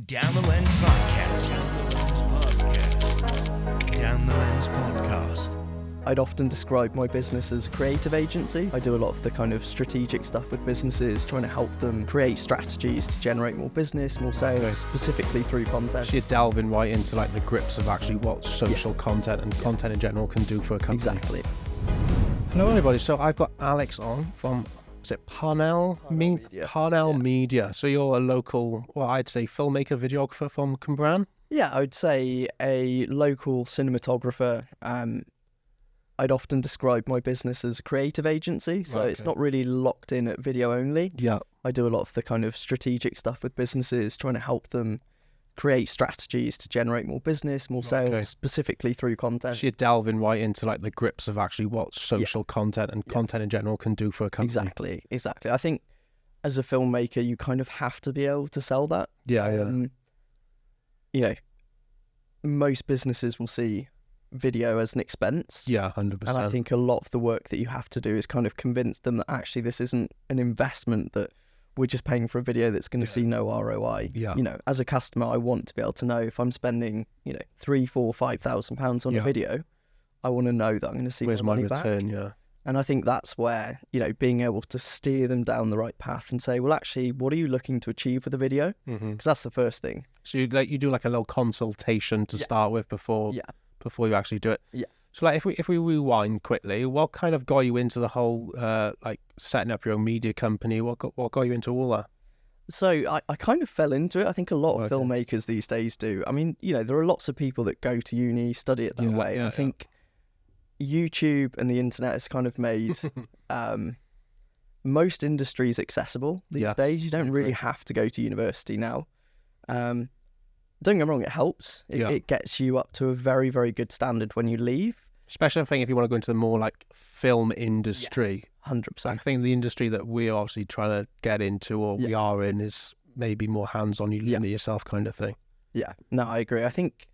Down the Lens Podcast. Down the Lens Podcast. I'd often describe my business as a creative agency. I do a lot of the kind of strategic stuff with businesses, trying to help them create strategies to generate more business, more sales, specifically through content. So you're delving right into like the grips of actually what social content and content in general can do for a company. Exactly. Hello everybody, so I've got Alex on from, is it Parnell? Parnell Media. So you're a local, well, I'd say filmmaker, videographer from Cwmbran? Yeah, I would say a local cinematographer. I'd often describe my business as a creative agency, so it's not really locked in at video only. Yeah. I do a lot of the kind of strategic stuff with businesses, trying to help them create strategies to generate more business, more sales, specifically through content. So you're delving right into like the grips of actually what social content and content in general can do for a company. Exactly. I think as a filmmaker, you kind of have to be able to sell that. You know, most businesses will see video as an expense. Yeah, 100%. And I think a lot of the work that you have to do is kind of convince them that actually this isn't an investment, that we're just paying for a video that's going to see no ROI. Yeah. You know, as a customer, I want to be able to know if I'm spending, you know, £3,000, £4,000, £5,000 on a video, I want to know that I'm going to see where's my my money return, back. And I think that's where, you know, being able to steer them down the right path and say, well, actually, what are you looking to achieve with the video? Because that's the first thing. So you do like a little consultation to start with before you actually do it. Yeah. So like if we rewind quickly, what kind of got you into the whole like setting up your own media company? What got you into all that? So I kind of fell into it. I think a lot of filmmakers these days do. I mean, you know, there are lots of people that go to uni, study it that way. I think YouTube and the internet has kind of made most industries accessible these days. You don't really have to go to university now. Don't get me wrong, it helps. It gets you up to a very, very good standard when you leave. Especially, I think, if you want to go into the more like film industry. Yes, 100%. I think the industry that we're obviously trying to get into, or we are in, is maybe more hands-on, you learn it yourself kind of thing. Yeah, no, I agree. I think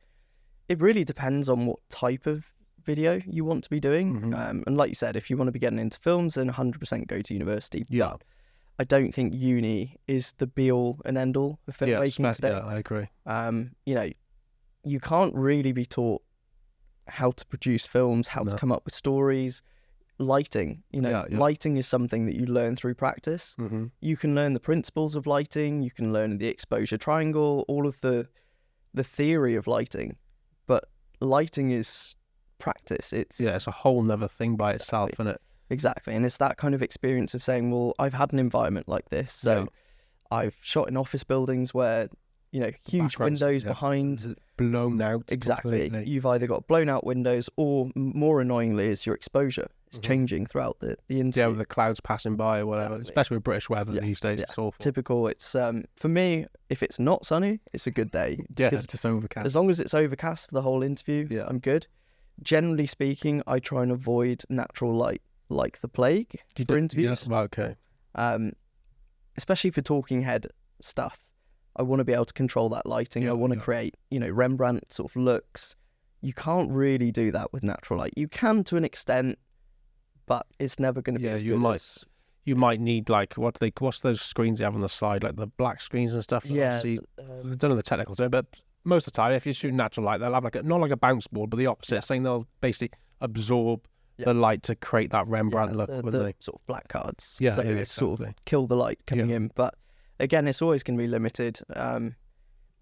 it really depends on what type of video you want to be doing. And like you said, if you want to be getting into films, then 100% go to university. Yeah. But I don't think uni is the be-all and end-all of filmmaking today. Yeah, I agree. You know, you can't really be taught how to produce films, how to come up with stories. Lighting, you know, lighting is something that you learn through practice. You can learn the principles of lighting, you can learn the exposure triangle, all of the theory of lighting, but lighting is practice. It's a whole nother thing by itself, isn't it? Exactly. And it's that kind of experience of saying, well, I've had an environment like this, so I've shot in office buildings where, you know, huge windows behind, blown out. Exactly. Completely. You've either got blown out windows, or more annoyingly is your exposure. It's changing throughout the interview. Yeah, with the clouds passing by or whatever, especially with British weather these days. It's awful. Typical. It's for me, if it's not sunny, it's a good day. Yeah, it's just overcast. As long as it's overcast for the whole interview, I'm good. Generally speaking, I try and avoid natural light like the plague for interviews. Especially for talking head stuff. I want to be able to control that lighting. I want to create, you know, Rembrandt sort of looks. You can't really do that with natural light. You can to an extent, but it's never going to be as good as... You might need like what's those screens you have on the side, like the black screens and stuff. I don't know the technical term, but most of the time, if you're shooting natural light, they'll have like not like a bounce board, but the opposite, saying they'll basically absorb the light to create that Rembrandt look. The sort of black cards. Sort of kill the light coming in, but. Again, it's always going to be limited. A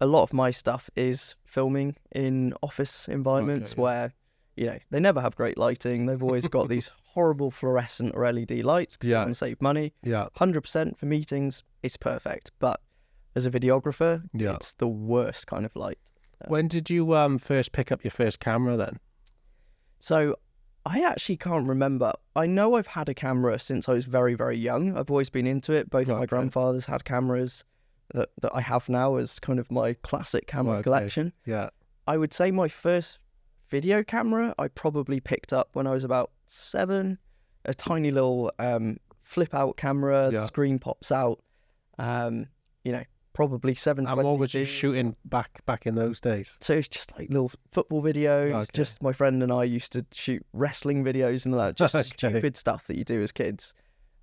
lot of my stuff is filming in office environments where, you know, they never have great lighting. They've always got these horrible fluorescent or LED lights because they want to save money. 100% for meetings, it's perfect. But as a videographer, it's the worst kind of light. When did you first pick up your first camera then? So I actually can't remember. I know I've had a camera since I was very, very young. I've always been into it. Both my grandfathers had cameras that I have now as kind of my classic camera collection. Yeah. I would say my first video camera I probably picked up when I was about 7. A tiny little flip-out camera. The screen pops out. You know, probably 720p. And what was you shooting back in those days? So it's just like little football videos. Just my friend and I used to shoot wrestling videos and all that. Just stupid stuff that you do as kids.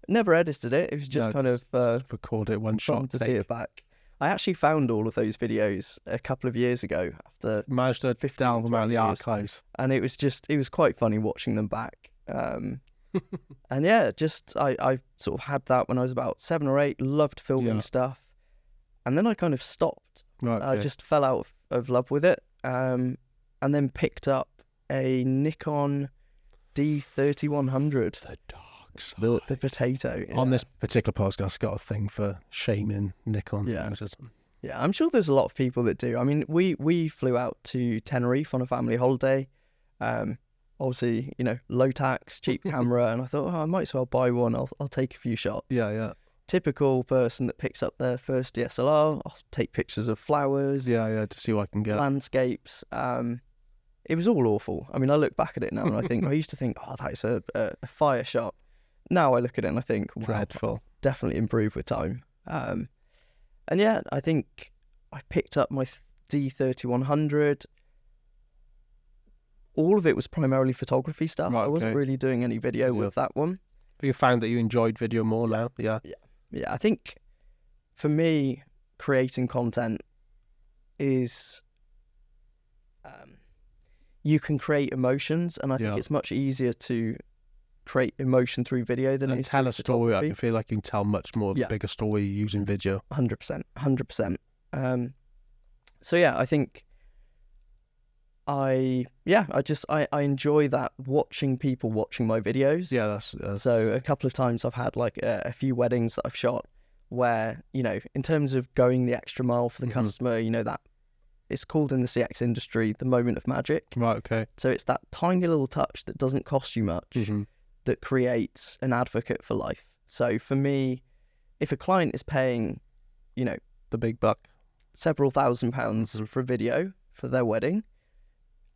Never edited it. It was just kind of record it one shot. To see it back. I actually found all of those videos a couple of years ago after managed to down them out of the archives, and it was quite funny watching them back. And yeah, I sort of had that when I was about 7 or 8. Loved filming stuff, and then I kind of stopped. Right, okay. I just fell out of love with it, and then picked up a Nikon D3100. The potato. Yeah. On this particular podcast, got a thing for shaming Nikon. Yeah, I'm sure there's a lot of people that do. I mean, we flew out to Tenerife on a family holiday. Obviously, low tax, cheap camera, and I thought, I might as well buy one. I'll take a few shots. Yeah. Typical person that picks up their first DSLR. I'll take pictures of flowers. Yeah, to see what I can get. Landscapes. It was all awful. I mean, I look back at it now and I think, I used to think, that is a fire shot. Now I look at it and I think, dreadful. Wow, definitely improved with time. And yeah, I think I picked up my D3100. All of it was primarily photography stuff. Right, I wasn't really doing any video with that one. Have you found that you enjoyed video more now? Yeah. I think for me, creating content is you can create emotions, and I think it's much easier to create emotion through video than it is tell through a story. photography. I feel like you can tell much more of a bigger story using video. 100%. So yeah, I think I enjoy that, watching people watching my videos. Yeah, that's so a couple of times I've had like a few weddings that I've shot where, in terms of going the extra mile for the customer, that it's called in the CX industry the moment of magic. Right, okay. So it's that tiny little touch that doesn't cost you much that creates an advocate for life. So for me, if a client is paying, the big buck, several £1,000s for a video for their wedding,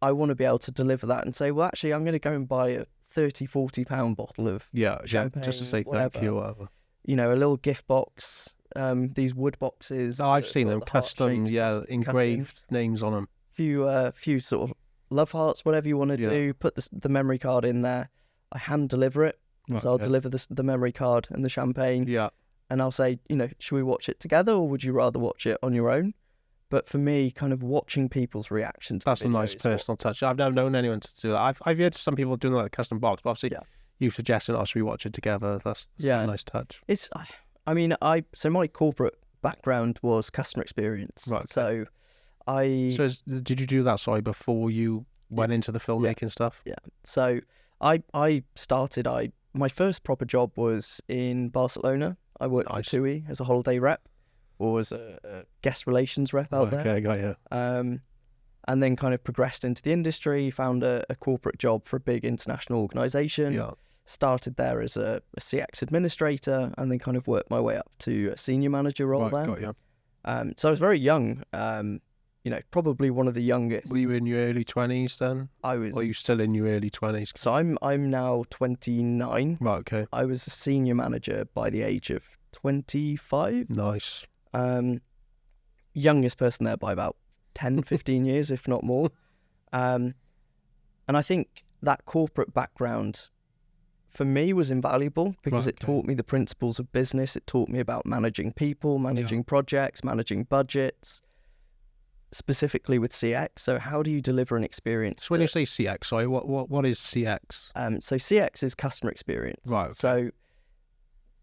I want to be able to deliver that and say, well, actually, I'm going to go and buy a £30-40 bottle of champagne, just to say thank you or whatever. A little gift box, these wood boxes. Oh, I've seen them, custom, engraved names on them. Few sort of love hearts, whatever you want to do. Put the memory card in there. I hand deliver it, so I'll deliver the memory card and the champagne. Yeah, and I'll say, should we watch it together, or would you rather watch it on your own? But for me, kind of watching people's reactions. That's a nice personal touch. I've never known anyone to do that. I've heard some people doing like a custom box, but obviously you suggesting, should we watch it together? That's a nice touch. So my corporate background was customer experience. Right. So did you do that, before you went into the filmmaking stuff? Yeah. So I started, my first proper job was in Barcelona. I worked for TUI as a holiday rep, or as a guest relations rep out there. Okay, got you. And then kind of progressed into the industry, found a corporate job for a big international organisation. Yeah. Started there as a CX administrator, and then kind of worked my way up to a senior manager role there. Got you. So I was very young, probably one of the youngest. Were you in your early 20s then? I was. Or are you still in your early 20s? So I'm now 29. Right, okay. I was a senior manager by the age of 25. Nice. Youngest person there by about 10, 15 years, if not more. And I think that corporate background for me was invaluable because it taught me the principles of business. It taught me about managing people, managing projects, managing budgets, specifically with CX. So how do you deliver an experience? So when you say CX, sorry, what is CX? So CX is customer experience. Right. Okay. So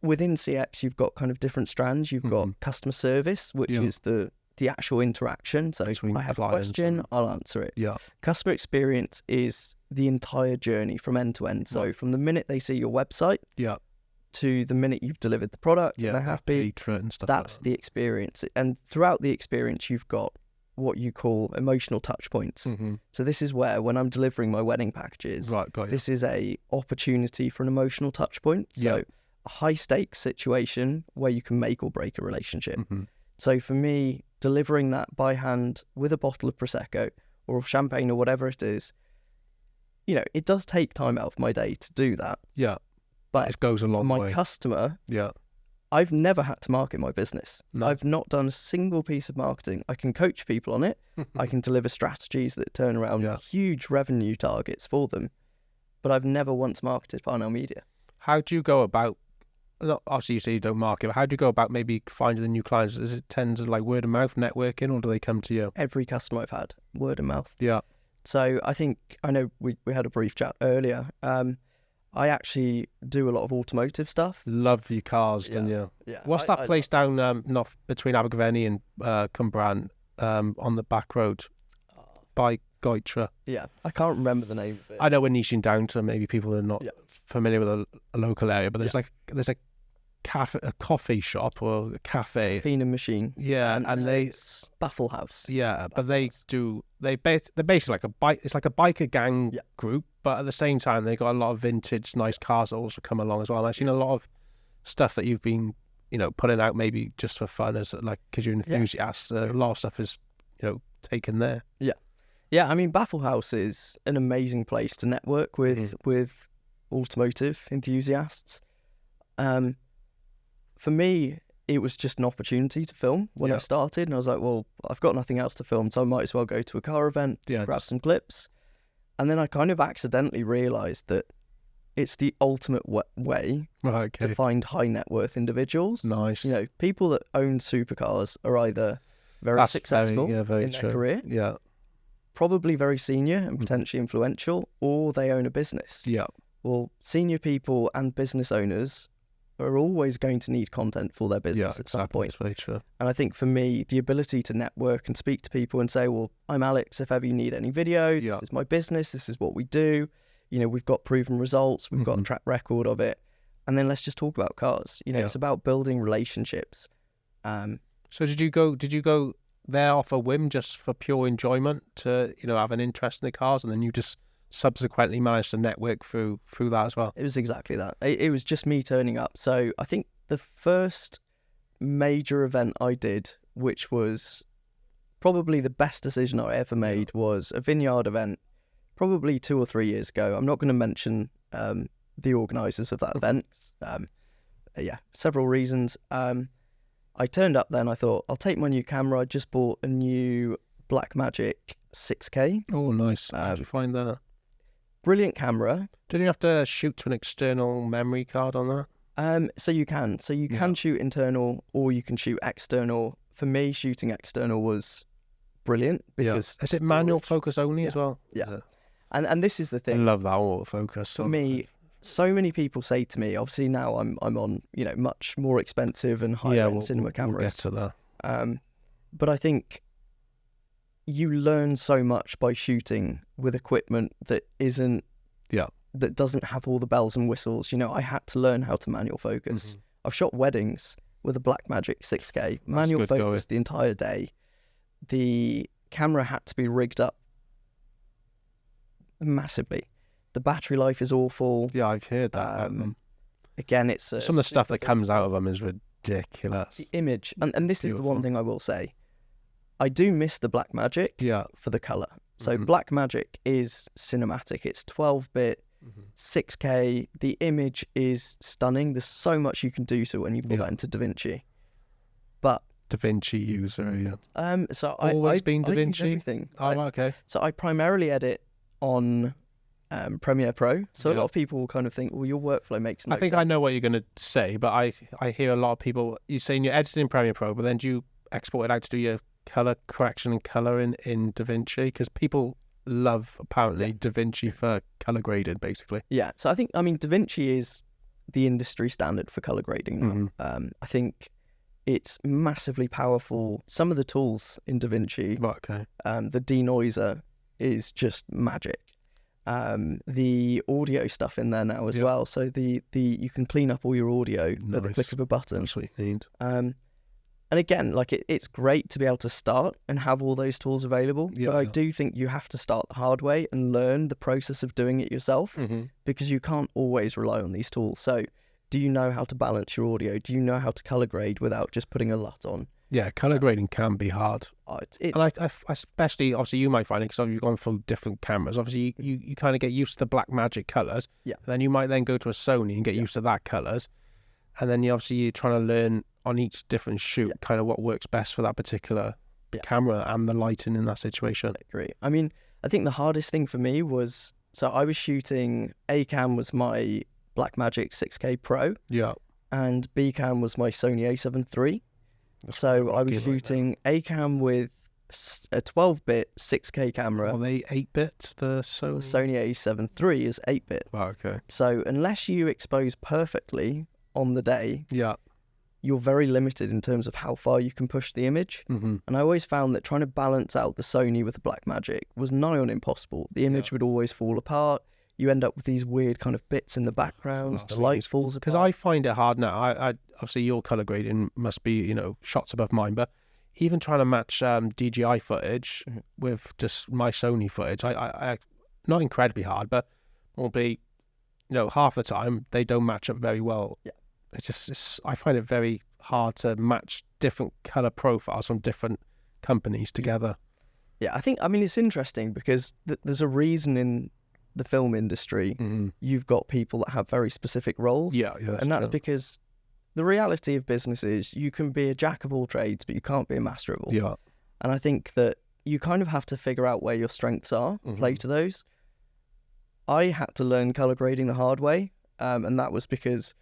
within CX, you've got kind of different strands. You've got customer service, which is the actual interaction. So I have a question, I'll answer it. Yeah. Customer experience is the entire journey from end to end. So from the minute they see your website to the minute you've delivered the product and they're happy, and stuff that's the experience. And throughout the experience, you've got what you call emotional touch points. So this is where, when I'm delivering my wedding packages, this is a opportunity for an emotional touch point. So a high stakes situation where you can make or break a relationship. So for me, delivering that by hand with a bottle of Prosecco or champagne or whatever it is, it does take time out of my day to do that. Yeah. But it goes a long way. My customer, yeah, I've never had to market my business. No. I've not done a single piece of marketing. I can coach people on it. I can deliver strategies that turn around huge revenue targets for them. But I've never once marketed Parnell Media. How do you go about obviously you say you don't market, but how do you go about maybe finding the new clients? Does it tend to like word of mouth networking, or do they come to you? Every customer I've had, word of mouth. Yeah. So I know we had a brief chat earlier. I actually do a lot of automotive stuff. Love your cars, don't you? Yeah. What's that place down not between Abergavenny and Cwmbran on the back road by Goitra? Yeah, I can't remember the name of it. I know we're niching down to maybe people who are not familiar with a local area, but there's a cafe, a coffee shop or a cafe. Caffeine Machine. Yeah, and they Baffle House. Yeah, but they're basically like a bike. It's like a biker gang group, but at the same time they got a lot of vintage, nice cars that also come along as well. And I've seen a lot of stuff that you've been, putting out maybe just for fun, as like because you're an enthusiast. A lot of stuff is, taken there. Yeah. I mean, Baffle House is an amazing place to network with automotive enthusiasts. For me, it was just an opportunity to film when I started, and I was like, well, I've got nothing else to film, so I might as well go to a car event, grab some clips. And then I kind of accidentally realised that it's the ultimate way to find high net worth individuals. Nice. People that own supercars are either very successful in their career, probably very senior and potentially influential, or they own a business. Yeah. Well, senior people and business owners are always going to need content for their business at some point. That's very true. And I think for me, the ability to network and speak to people and say, well, I'm Alex, if ever you need any video, this is my business, this is what we do. We've got proven results, we've got a track record of it. And then let's just talk about cars. It's about building relationships. So did you go there off a whim just for pure enjoyment to, have an interest in the cars, and then you just subsequently managed to network through that as well? It was exactly that. It was just me turning up. So I think the first major event I did, which was probably the best decision I ever made, was a vineyard event probably 2 or 3 years ago. I'm not going to mention the organisers of that event. Several reasons. I turned up then, I thought, I'll take my new camera. I just bought a new Blackmagic 6K. Oh, nice. How did you find that? Brilliant camera. Did you have to shoot to an external memory card on that? So you can. You can shoot internal or you can shoot external. For me, shooting external was brilliant because is it manual focus only as well? Yeah. And this is the thing. I love that autofocus. For me, so many people say to me, obviously now I'm on, much more expensive and higher-end cinema cameras. We'll get to that. But I think you learn so much by shooting with equipment that that doesn't have all the bells and whistles. I had to learn how to manual focus. I've shot weddings with a Blackmagic 6K, manual focus the entire day. The camera had to be rigged up massively. The battery life is awful. Yeah, I've heard that. Again, it's some of the stuff that comes out of them is ridiculous. The image, and this is the one thing I will say. I do miss the Blackmagic for the colour. So Blackmagic is cinematic. It's 12-bit, 6K. The image is stunning. There's so much you can do to it when you put that into DaVinci. But DaVinci user, so always been I use DaVinci. everything. Okay. So I primarily edit on Premiere Pro. So a lot of people will kind of think, well, your workflow makes no sense. I think I know what you're going to say, but I hear a lot of people, you're saying you're editing in Premiere Pro, but then do you export it out to do your color correction and color in DaVinci? Because people love, apparently, DaVinci for color grading, basically. Yeah, so DaVinci is the industry standard for color grading now. I think it's massively powerful. Some of the tools in DaVinci, the denoiser is just magic. The audio stuff in there now as well. So the you can clean up all your audio at the click of a button. That's what you need. And again, it's great to be able to start and have all those tools available. But I do think you have to start the hard way and learn the process of doing it yourself because you can't always rely on these tools. So do you know how to balance your audio? Do you know how to color grade without just putting a LUT on? Yeah, color grading can be hard. And I especially, obviously, you might find it because you've gone through different cameras. Obviously, you kind of get used to the Blackmagic colors. Yeah. Then you might then go to a Sony and get used to that colors. And then you're trying to learn on each different shoot kind of what works best for that particular camera and the lighting in that situation. I agree. I think the hardest thing for me was, so I was shooting, Acam was my Blackmagic 6K Pro. Yeah. and B cam was my Sony A7 III. So I was shooting A cam with a 12-bit 6K camera. Are they 8-bit? The Sony A7 III is 8-bit. Oh, okay. So unless you expose perfectly on the day, you're very limited in terms of how far you can push the image. And I always found that trying to balance out the Sony with the Blackmagic was nigh on impossible. The image would always fall apart. You end up with these weird kind of bits in the backgrounds. The light falls apart. Because I find it hard now. I obviously your color grading must be shots above mine, but even trying to match DJI footage with just my Sony footage, I not incredibly hard, but will be half the time they don't match up very well. I find it very hard to match different color profiles from different companies together. I mean it's interesting because there's a reason in the film industry you've got people that have very specific roles, and that's because the reality of business is you can be a jack of all trades but you can't be a master of all. And I think that you kind of have to figure out where your strengths are, play to those. I had to learn color grading the hard way, and that was because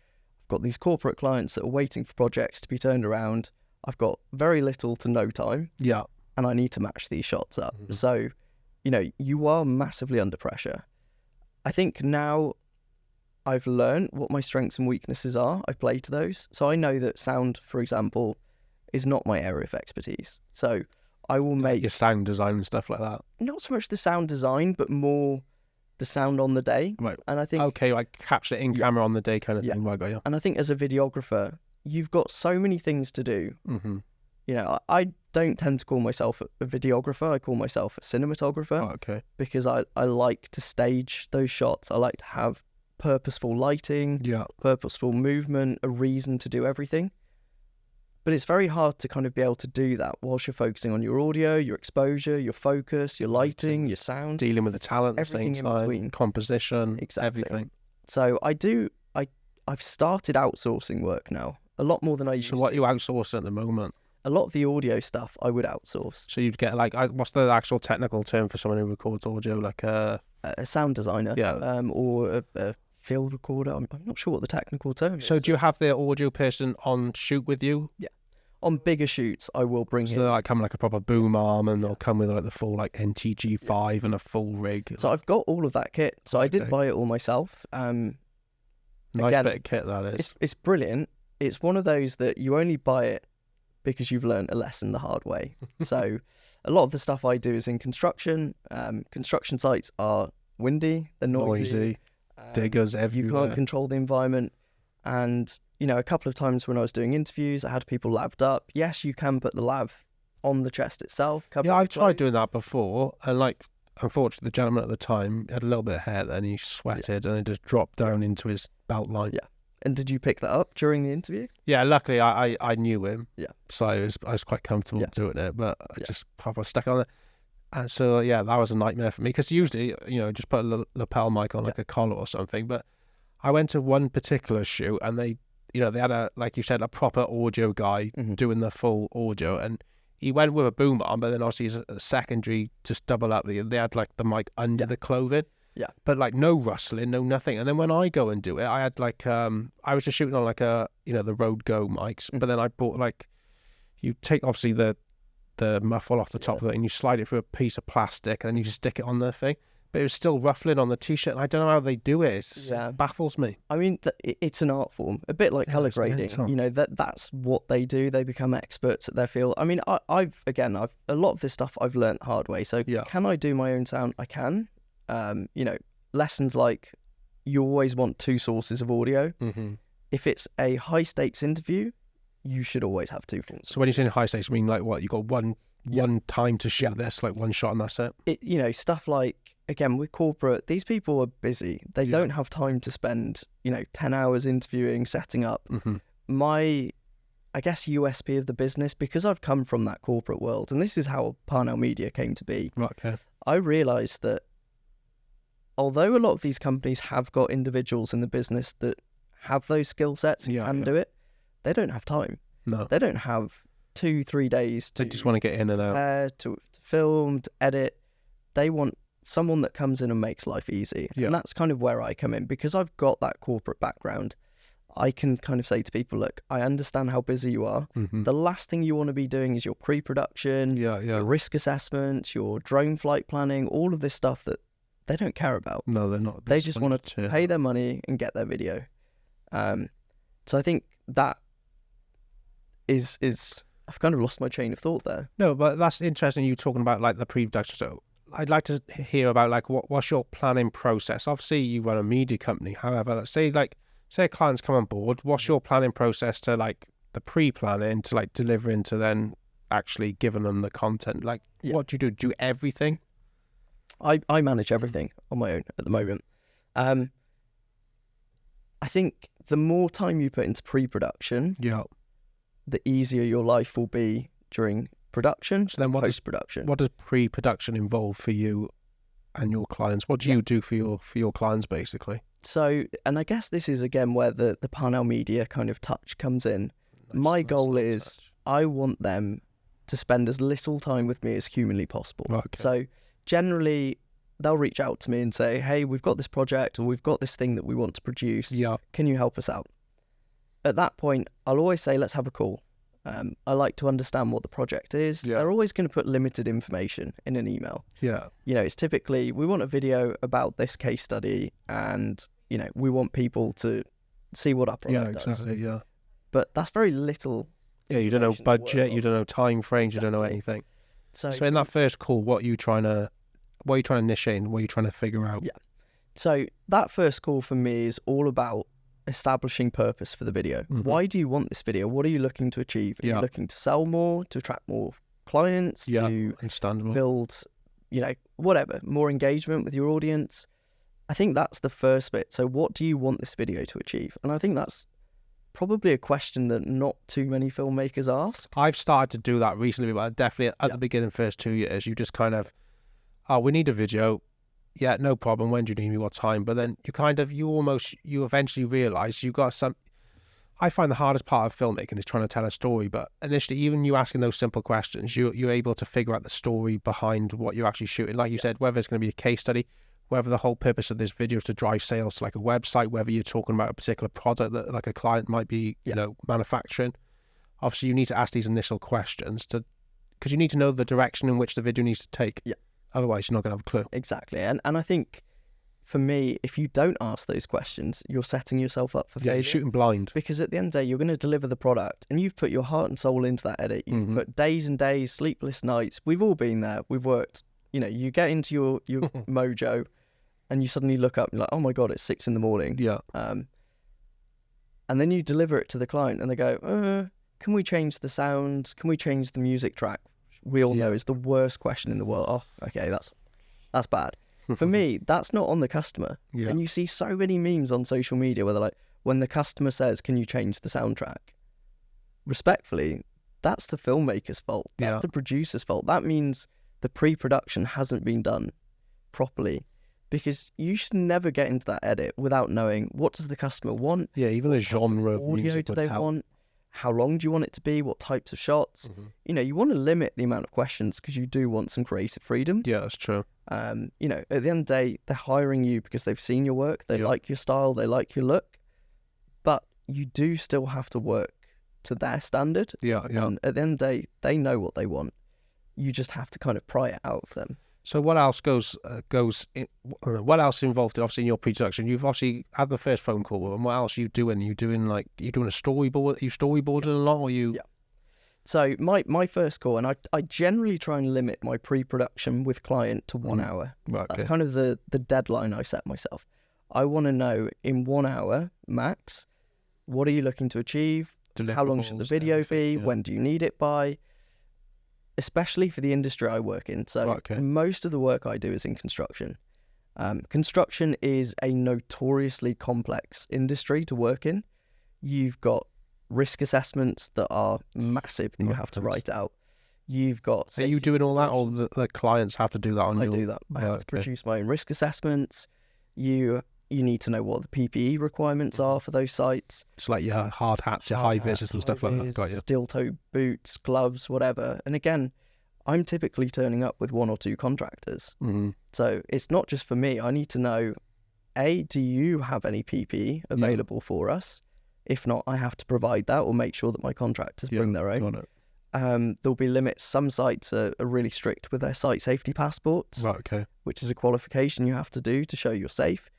I've got these corporate clients that are waiting for projects to be turned around. I've got very little to no time, and I need to match these shots up. So you are massively under pressure. I think now I've learned what my strengths and weaknesses are. I play to those. So I know that sound, for example, is not my area of expertise. So I will make... Your sound design and stuff like that. Not so much the sound design, but more the sound on the day. Right. And I think... Okay, like capture it in camera on the day kind of thing. Right, got you. And I think as a videographer, you've got so many things to do. I don't tend to call myself a videographer. I call myself a cinematographer. Oh, okay. Because I like to stage those shots. I like to have purposeful lighting, purposeful movement, a reason to do everything. But it's very hard to kind of be able to do that whilst you're focusing on your audio, your exposure, your focus, your lighting, your sound. Dealing with the talent at the everything same in time, between. Composition, everything. So I've started outsourcing work now, a lot more than I used to. So what are you outsourcing at the moment? A lot of the audio stuff I would outsource. So you'd get what's the actual technical term for someone who records audio? Like a sound designer, or a field recorder. I'm not sure what the technical term is. So do you have the audio person on shoot with you? Yeah. On bigger shoots, I will bring So they come like a proper boom arm, and they'll come with like the full NTG5 and a full rig. So I've got all of that kit. So I did buy it all myself. Nice again, bit of kit that is. It's brilliant. It's one of those that you only buy it because you've learned a lesson the hard way. So a lot of the stuff I do is in construction. Construction sites are windy, they're noisy. Diggers everywhere. You can't control the environment. And, a couple of times when I was doing interviews, I had people laved up. Yes, you can put the lav on the chest itself. I've tried doing that before. And unfortunately, the gentleman at the time had a little bit of hair and he sweated and it just dropped down into his belt line. Yeah. And did you pick that up during the interview? Yeah, luckily I knew him. Yeah. So I was quite comfortable doing it, but I just proper stuck it on it. And so, that was a nightmare for me because usually, just put a lapel mic on like a collar or something. But I went to one particular shoot and they had like you said, a proper audio guy doing the full audio. And he went with a boom arm, but then obviously a secondary just double up. They had like the mic under the clothing. Yeah. But no rustling, no nothing. And then when I go and do it, I had I was just shooting on the Rode Go mics, but then I bought you take obviously the muffle off the top of it and you slide it through a piece of plastic and then you stick it on the thing. But it was still ruffling on the t-shirt and I don't know how they do it. It baffles me. I mean, it's an art form, a bit like colour grading. That's what they do. They become experts at their field. I mean, I've a lot of this stuff I've learned the hard way. So can I do my own sound? I can. Lessons like you always want two sources of audio. If it's a high stakes interview, you should always have two sources. So when you're saying high stakes, I mean you got one time to shoot this, one shot and that's it. Stuff like, again, with corporate, these people are busy. They don't have time to spend 10 hours interviewing, setting up. My, I guess, USP of the business, because I've come from that corporate world, and this is how Parnell Media came to be. Right, okay. I realised that although a lot of these companies have got individuals in the business that have those skill sets and can do it, they don't have time. No. They don't have 2-3 days to... They just want to get in and out. To film, to edit. They want someone that comes in and makes life easy. Yeah. And that's kind of where I come in, because I've got that corporate background. I can kind of say to people, look, I understand how busy you are. The last thing you want to be doing is your pre-production, your risk assessments, your drone flight planning, all of this stuff that they don't care about. No, they're not. They just want to pay their money and get their video. So I think that is I've kind of lost my chain of thought there. No, but that's interesting. You talking about like the pre-production. So I'd like to hear about like what's your planning process. Obviously, you run a media company. However, let's say a client's come on board. What's your planning process to like the pre-planning to like delivering to then actually giving them the content? Like, what do you do? Do everything? I manage everything on my own at the moment. I think the more time you put into pre-production, the easier your life will be during production. So then, post-production. What does pre-production involve for you and your clients? What do you do for your clients, basically? So, and I guess this is again where the Parnell Media kind of touch comes in. My goal is I want them to spend as little time with me as humanly possible. Okay. So generally, they'll reach out to me and say, hey, we've got this project or we've got this thing that we want to produce. Can you help us out? At that point, I'll always say, let's have a call. I like to understand what the project is. They're always going to put limited information in an email. It's typically, we want a video about this case study and, we want people to see what our product does. But that's very little. You don't know budget, you don't know time frames, you don't know anything. So in that first call, what are you trying to initiate and what are you trying to figure out? So that first call for me is all about establishing purpose for the video. Why do you want this video? What are you looking to achieve? Are you looking to sell more, to attract more clients, to build, whatever, more engagement with your audience? I think that's the first bit. So what do you want this video to achieve? And I think that's probably a question that not too many filmmakers ask. I've started to do that recently, but definitely at the beginning, first 2 years, you just kind of, we need a video. Yeah, no problem. When do you need me? What time? But then you eventually realize you got some. I find the hardest part of filmmaking is trying to tell a story. But initially, even you asking those simple questions, you're able to figure out the story behind what you're actually shooting. Like you said, whether it's going to be a case study, whether the whole purpose of this video is to drive sales to like a website, whether you're talking about a particular product that like a client might be, manufacturing. Obviously, you need to ask these initial questions because you need to know the direction in which the video needs to take. Otherwise, you're not going to have a clue. Exactly. And I think, for me, if you don't ask those questions, you're setting yourself up for failure. You're shooting blind. Because at the end of the day, you're going to deliver the product, and you've put your heart and soul into that edit. You've put days and days, sleepless nights. We've all been there. We've worked. You get into your mojo, and you suddenly look up, and you're like, oh my God, it's 6 a.m. And then you deliver it to the client, and they go, can we change the sound? Can we change the music track? We all know is the worst question in the world. Oh, okay, that's bad. For me, that's not on the customer. And you see so many memes on social media where they're like, when the customer says, can you change the soundtrack? Respectfully, that's the filmmaker's fault. That's the producer's fault. That means the pre-production hasn't been done properly, because you should never get into that edit without knowing what does the customer want. Even a genre of audio music do they want? How long do you want it to be? What types of shots? You want to limit the amount of questions because you do want some creative freedom. Yeah, that's true. At the end of the day, they're hiring you because they've seen your work. They like your style. They like your look. But you do still have to work to their standard. And at the end of the day, they know what they want. You just have to kind of pry it out of them. So what else goes in, what else is involved in, obviously, in your pre-production? You've obviously had the first phone call, and what else are you doing? You doing a storyboard? Are you storyboarding a lot, or you? So my first call, and I generally try and limit my pre-production with client to 1 hour. That's kind of the deadline I set myself. I want to know in 1 hour max, what are you looking to achieve? How long should the video be? When do you need it by? Especially for the industry I work in. So most of the work I do is in construction. Construction is a notoriously complex industry to work in. You've got risk assessments that are massive that you have to write out. You've got... Are you doing all that, or the clients have to do that on you? I do that. I have to produce my own risk assessments. You need to know what the PPE requirements are for those sites. It's like your hard hats, your high vis and stuff like that. Got you. Steel-toe boots, gloves, whatever. And again, I'm typically turning up with 1 or 2 contractors. So it's not just for me. I need to know, A, do you have any PPE available for us? If not, I have to provide that or make sure that my contractors bring their own. Got it. There'll be limits. Some sites are really strict with their site safety passports, Right, okay. which is a qualification you have to do to show you're safe.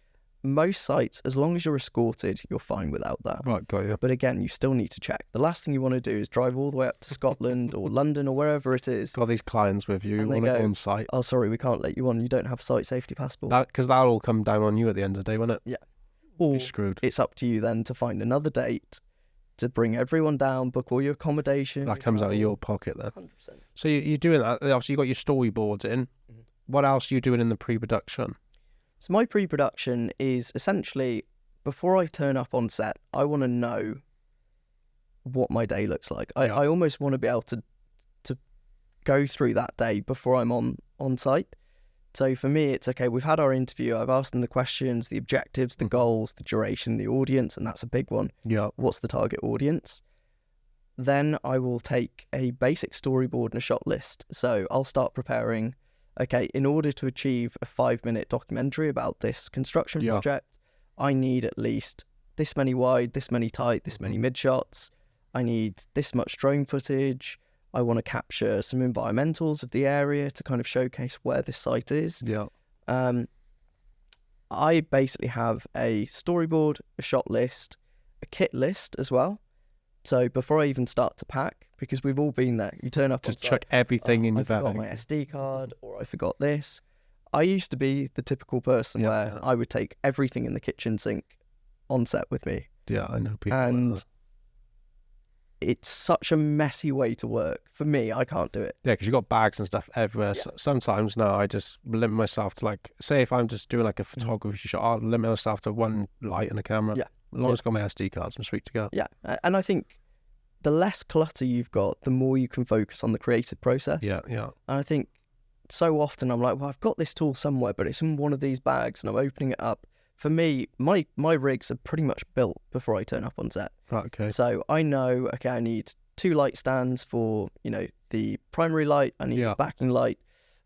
Most sites, as long as you're escorted, you're fine without that. Right, got you. But again, you still need to check. The last thing you want to do is drive all the way up to Scotland or London or wherever it is. Got these clients with you And they go, on site. Oh, sorry, we can't let you on. You don't have a site safety passport. Because that'll all come down on you at the end of the day, won't it? Yeah. Or Be screwed. it's up to you then to find another date to bring everyone down, book all your accommodation. That comes out of your pocket then. 100%. So you're doing that. Obviously, you got your storyboards in. Mhm. What else are you doing in the pre-production? So my pre-production is essentially, before I turn up on set, I want to know what my day looks like. I almost want to be able to go through that day before I'm on site. So for me, it's okay, we've had our interview, I've asked them the questions, the objectives, the goals, the duration, the audience, and that's a big one. Yeah. What's the target audience? Then I will take a basic storyboard and a shot list. So I'll start preparing, okay, in order to achieve a 5-minute documentary about this construction project, I need at least this many wide, this many tight, this many mid shots. I need this much drone footage. I want to capture some environmentals of the area to kind of showcase where this site is. Yeah. I basically have a storyboard, a shot list, a kit list as well. So before I even start to pack, because we've all been there, you turn up Just on chuck site, everything in your bag. I forgot my SD card, or I forgot this. I used to be the typical person where I would take everything in the kitchen sink on set with me. Yeah, I know people. And like that. it's such a messy way to work. For me, I can't do it. Yeah, because you got bags and stuff everywhere. Yeah. Sometimes now I just limit myself to, like, say if I'm just doing like a photography shot, I'll limit myself to one light and a camera. Yeah. As long as I've got my SD cards, I'm sweet to go. Yeah, and I think the less clutter you've got, the more you can focus on the creative process. Yeah, yeah. And I think so often I'm like, well, I've got this tool somewhere, but it's in one of these bags and I'm opening it up. For me, my rigs are pretty much built before I turn up on set. Right, okay. So I know, okay, I need 2 light stands for, the primary light. I need a backing light.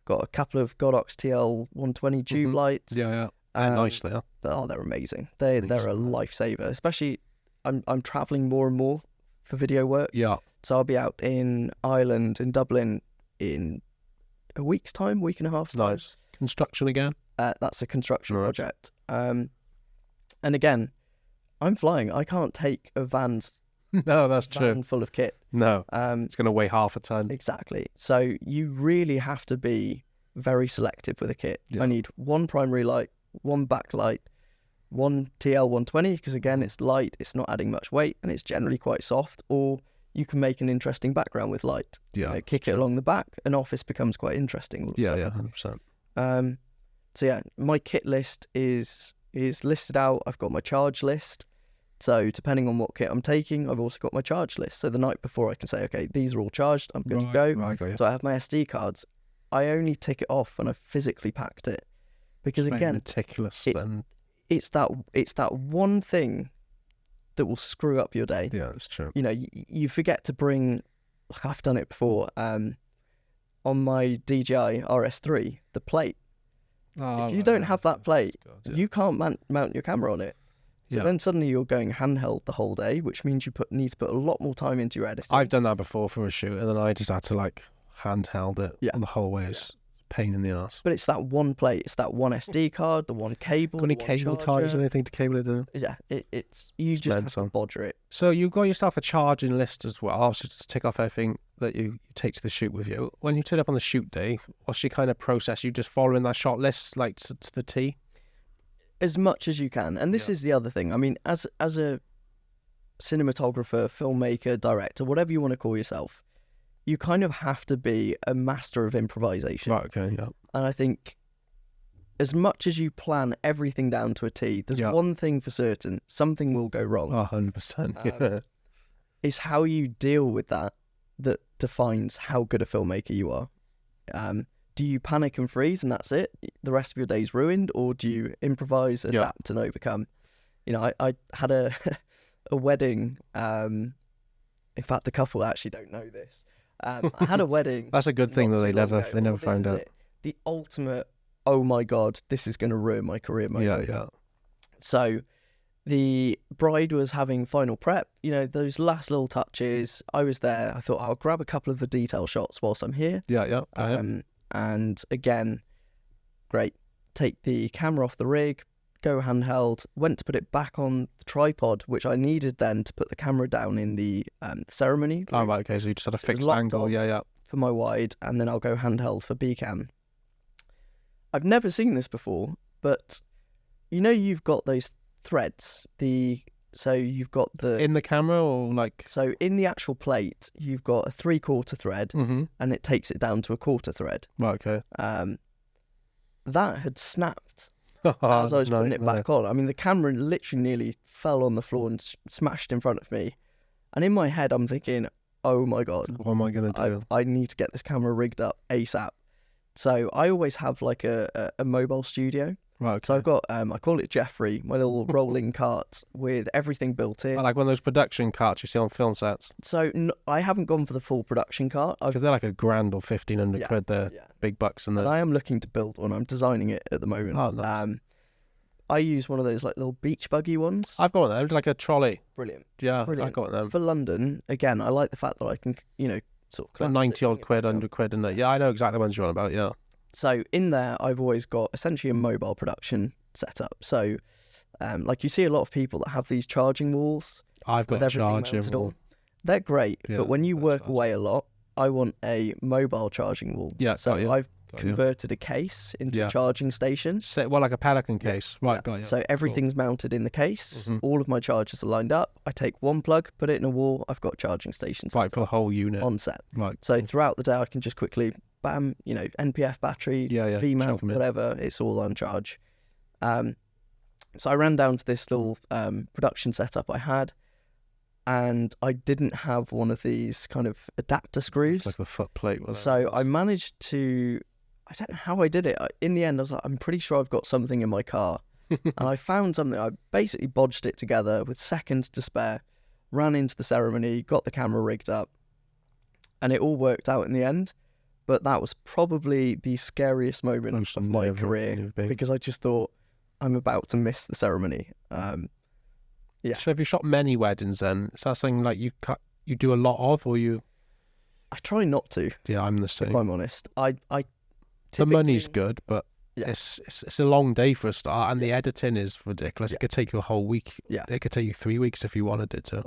Got a couple of Godox TL120 tube lights. Yeah, yeah. They're nice, they are. Oh, they're amazing. They're a lifesaver. Especially, I'm traveling more and more for video work. Yeah. So I'll be out in Ireland, in Dublin, in a week's time, week and a half's time. Nice. Construction again? That's a construction project. And again, I'm flying. I can't take a van No, that's true. full of kit. No, it's going to weigh half a ton. Exactly. So you really have to be very selective with a kit. Yeah. I need 1 primary light, 1 backlight, 1 TL120, because again, it's light, it's not adding much weight, and it's generally quite soft. Or you can make an interesting background with light. Yeah. Kick it along the back, an office becomes quite interesting. All of a sudden. 100%. So yeah, my kit list is listed out. I've got my charge list. So depending on what kit I'm taking, I've also got my charge list. So the night before I can say, okay, these are all charged, I'm good to go. Right, got you. So I have my SD cards. I only tick it off when I've physically packed it. Because It's again, meticulous then. it's that one thing that will screw up your day. Yeah, it's true. You forget to bring, like I've done it before, on my DJI RS3, the plate. If you don't have that plate, you can't mount your camera on it. So then suddenly you're going handheld the whole day, which means you need to put a lot more time into your editing. I've done that before for a shoot, and then I just had to handheld it on the whole way. It's a pain in the ass. But it's that one plate, it's that one SD card, the one cable. Got any cable ties or anything to cable it down? Yeah, it's you just have to bodger it. So you've got yourself a charging list as well. Obviously, just tick off everything that you take to the shoot with you. When you turn up on the shoot day, what's your kind of process? You just following that shot list to the T? As much as you can. And this is the other thing. I mean, as a cinematographer, filmmaker, director, whatever you want to call yourself, you kind of have to be a master of improvisation. Right, okay, yeah. And I think as much as you plan everything down to a T, there's one thing for certain, something will go wrong. 100%. It's how you deal with that defines how good a filmmaker you are. Do you panic and freeze and that's it? The rest of your day's ruined? Or do you improvise, adapt and overcome? I had a wedding. In fact, the couple actually don't know this. I had a wedding. That's a good thing that they never found out. The ultimate, oh my God, this is going to ruin my career moment. Yeah. So the bride was having final prep, those last little touches. I was there. I thought I'll grab a couple of the detail shots whilst I'm here. Yeah. And again, great. Take the camera off the rig, go handheld, went to put it back on the tripod, which I needed then to put the camera down in the ceremony. Oh, right, okay, so you just had a fixed angle, yeah. For my wide, and then I'll go handheld for B-cam. I've never seen this before, but you've got those threads, so you've got the... In the camera or like... So in the actual plate, you've got a 3/4 thread, and it takes it down to a 1/4 thread. Right, okay. That had snapped as I was putting it back on. I mean, the camera literally nearly fell on the floor and smashed in front of me. And in my head, I'm thinking, oh my God. What am I going to do? I need to get this camera rigged up ASAP. So I always have like a mobile studio. Right, okay. So I've got, I call it Jeffrey, my little rolling cart with everything built in. I like one of those production carts you see on film sets. So I haven't gone for the full production cart. Because they're like $1,000 or 1,500 quid. They're big bucks. And I am looking to build one. I'm designing it at the moment. Oh, nice. I use one of those like little beach buggy ones. I've got one of them. It's like a trolley. Brilliant. Yeah, Brilliant. I've got one of them. For London, again, I like the fact that I can, sort of... 90 odd quid, 100 quid in there. Yeah, I know exactly the ones you're on about, yeah. So in there, I've always got essentially a mobile production setup. So, like you see a lot of people that have these charging walls. I've got a charging wall. They're great, but when you work away a lot, I want a mobile charging wall. Yeah, so I've converted a case into a charging station. Well, like a Pelican case. Right, got you. So everything's mounted in the case. All of my chargers are lined up. I take one plug, put it in a wall. I've got charging stations. Right, for the whole unit. On set. Right. So throughout the day, I can just quickly, bam, NPF battery, V-mount, whatever. It's all on charge. So I ran down to this little production setup I had, and I didn't have one of these kind of adapter screws. Like the foot plate. So I managed to, I don't know how I did it. In the end, I was like, I'm pretty sure I've got something in my car. And I found something. I basically bodged it together with seconds to spare, ran into the ceremony, got the camera rigged up, and it all worked out in the end. But that was probably the scariest moment of my career, because I just thought, I'm about to miss the ceremony. Yeah. So have you shot many weddings then? Is that something like you do a lot of, or you? I try not to. Yeah, I'm the same. If I'm honest, I the money's good, but it's a long day for a start, and the editing is ridiculous. It could take you a whole week. Yeah, it could take you 3 weeks if you wanted it to.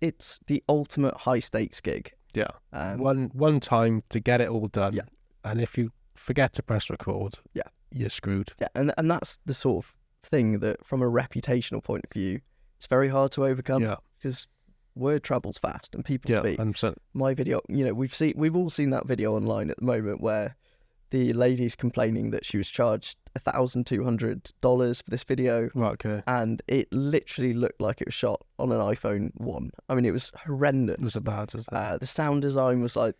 It's the ultimate high stakes gig. Yeah, one time to get it all done. Yeah, and if you forget to press record, you're screwed. Yeah, and that's the sort of thing that, from a reputational point of view, it's very hard to overcome. Yeah, because word travels fast and people speak. 100%. My video, we've all seen that video online at the moment where the lady's complaining that she was charged $1,200 for this video. Right, okay. And it literally looked like it was shot on an iPhone 1. I mean, it was horrendous. It was bad, wasn't it? The sound design was like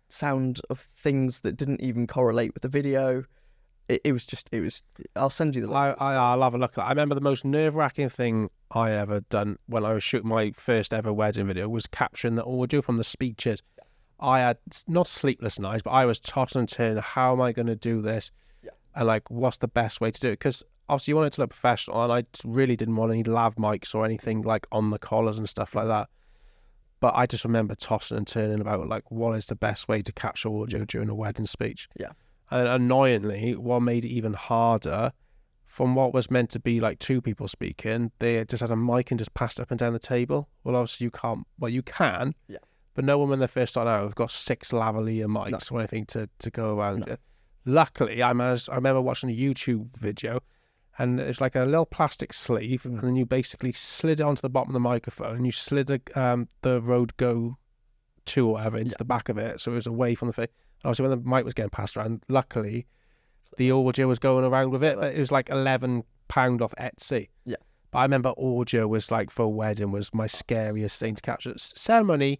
sound of things that didn't even correlate with the video. It was, I'll send you the link. I'll have a look at that. I remember the most nerve-wracking thing I ever done when I was shooting my first ever wedding video was capturing the audio from the speeches. I had not sleepless nights, but I was tossing and turning. How am I going to do this? Yeah. And like, what's the best way to do it? Because obviously you want it to look professional, and I really didn't want any lav mics or anything like on the collars and stuff like that. But I just remember tossing and turning about like, what is the best way to capture audio during a wedding speech? Yeah. And annoyingly, what made it even harder, from what was meant to be like two people speaking, they just had a mic and just passed up and down the table. Well, obviously you can't. Well, you can. Yeah. But no one, when they first start out, have got 6 lavalier mics or anything to go around it. Luckily, I remember watching a YouTube video, and it's like a little plastic sleeve, and then you basically slid it onto the bottom of the microphone, and you slid the Rode Go 2 or whatever into the back of it, so it was away from the face. Obviously, when the mic was getting passed around, luckily, the audio was going around with it, but it was like £11 off Etsy. Yeah. But I remember audio was like, for a wedding, was my scariest thing to capture. Ceremony,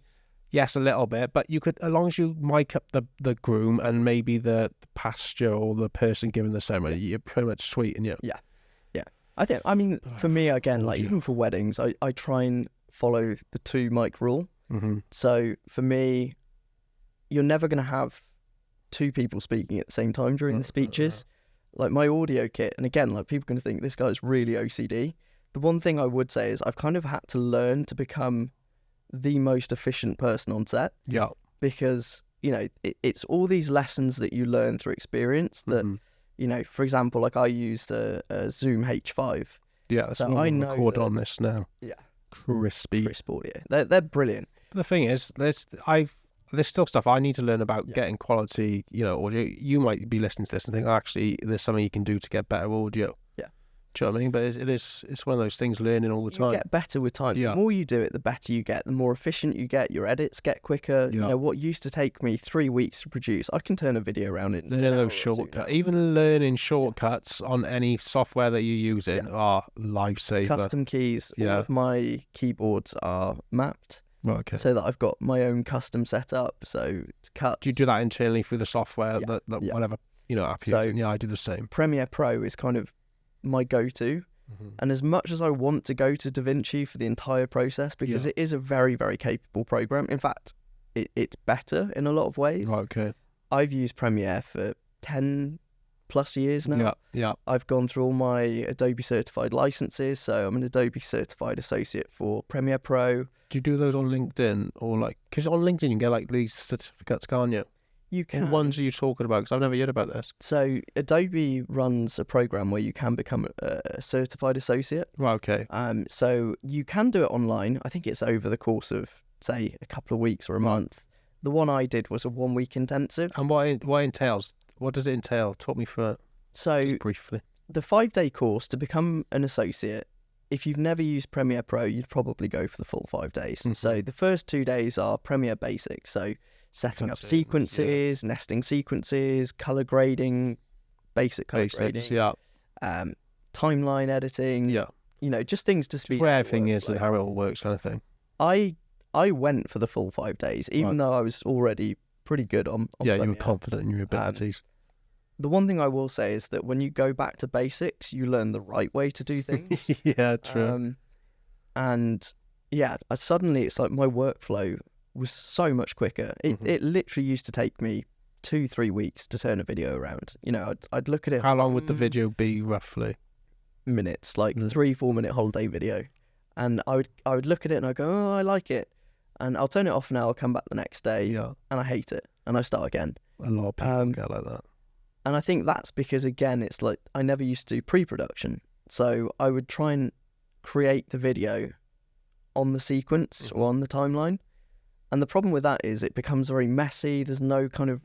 yes, a little bit, but you could, as long as you mic up the groom and maybe the pastor or the person giving the ceremony, you're pretty much sweet, and yeah. I mean, for me, again, like even for weddings, I try and follow the 2 mic rule. Mm-hmm. So for me, you're never going to have 2 people speaking at the same time during the speeches. Like my audio kit, and again, like people are going to think this guy's really OCD. The one thing I would say is I've kind of had to learn to become the most efficient person on set. Yeah. Because, it's all these lessons that you learn through experience that, for example, like I used a Zoom H5. Yeah, that's so what I we know record that, on this now. Yeah. Crispy. Crisp audio. They're brilliant. But the thing is, there's still stuff I need to learn about getting quality, audio. You might be listening to this and think, actually, there's something you can do to get better audio. Yeah. Do you know what I mean? But it's one of those things, learning all the time. You get better with time. Yeah. The more you do it, the better you get. The more efficient you get. Your edits get quicker. Yeah. What used to take me 3 weeks to produce, I can turn a video around in learning those shortcuts. Even learning shortcuts on any software that you're using are lifesaver. Custom keys. All of my keyboards are mapped. Right, okay. So that I've got my own custom setup. So to cut. Do you do that internally through the software that whatever app you're using? Yeah, I do the same. Premiere Pro is kind of my go-to. And as much as I want to go to DaVinci for the entire process, because it is a very, very capable program. In fact, it's better in a lot of ways. Right, okay. I've used Premiere for 10 plus years now. Yeah. I've gone through all my Adobe certified licenses, so I'm an Adobe certified associate for Premiere Pro. Do you do those on LinkedIn or because on LinkedIn you can get these certificates, can't you? You can. What ones are you talking about? Because I've never heard about this. So Adobe runs a program where you can become a certified associate. Right, okay. So you can do it online. I think it's over the course of, say, a couple of weeks or a month. The one I did was a 1 week intensive. And what entails? What does it entail? Talk me through it. So just briefly. The 5-day course to become an associate, if you've never used Premiere Pro, you'd probably go for the full 5 days. So the first 2 days are Premiere Basics. So setting up sequences, nesting sequences, color grading, basic color grading, timeline editing, just things to speed. Where everything is and how it all works, kind of thing. I went for the full 5 days, even though I was already pretty good on Premiere. You were confident in your abilities. The one thing I will say is that when you go back to basics, you learn the right way to do things. Yeah, true. Suddenly it's like my workflow was so much quicker. It literally used to take me 2-3 weeks to turn a video around. I'd look at it. How long would the video be roughly? Minutes, 3-4 minute holiday video, and I would look at it and I go, oh, I like it, and I'll turn it off now. I'll come back the next day, and I hate it, and I start again. A lot of people get like that, and I think that's because again, it's like I never used to do pre-production, so I would try and create the video on the sequence or on the timeline. And the problem with that is it becomes very messy. There's no kind of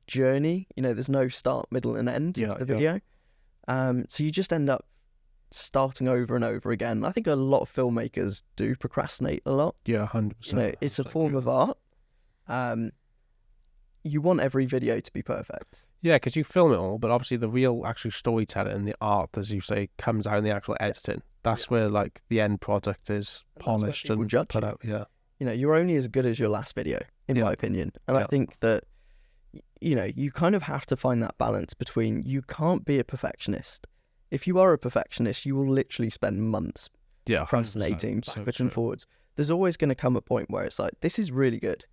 journey. There's no start, middle, and end to the video. So you just end up starting over and over again. I think a lot of filmmakers do procrastinate a lot. Yeah, 100%. It's a form of art. You want every video to be perfect. Yeah, because you film it all, but obviously the real actual storytelling and the art, as you say, comes out in the actual editing. That's where the end product is polished and put out. Yeah. You're only as good as your last video, in my opinion. And I think that, you kind of have to find that balance between, you can't be a perfectionist. If you are a perfectionist, you will literally spend months procrastinating backwards and forwards. There's always going to come a point where it's like, this is really good.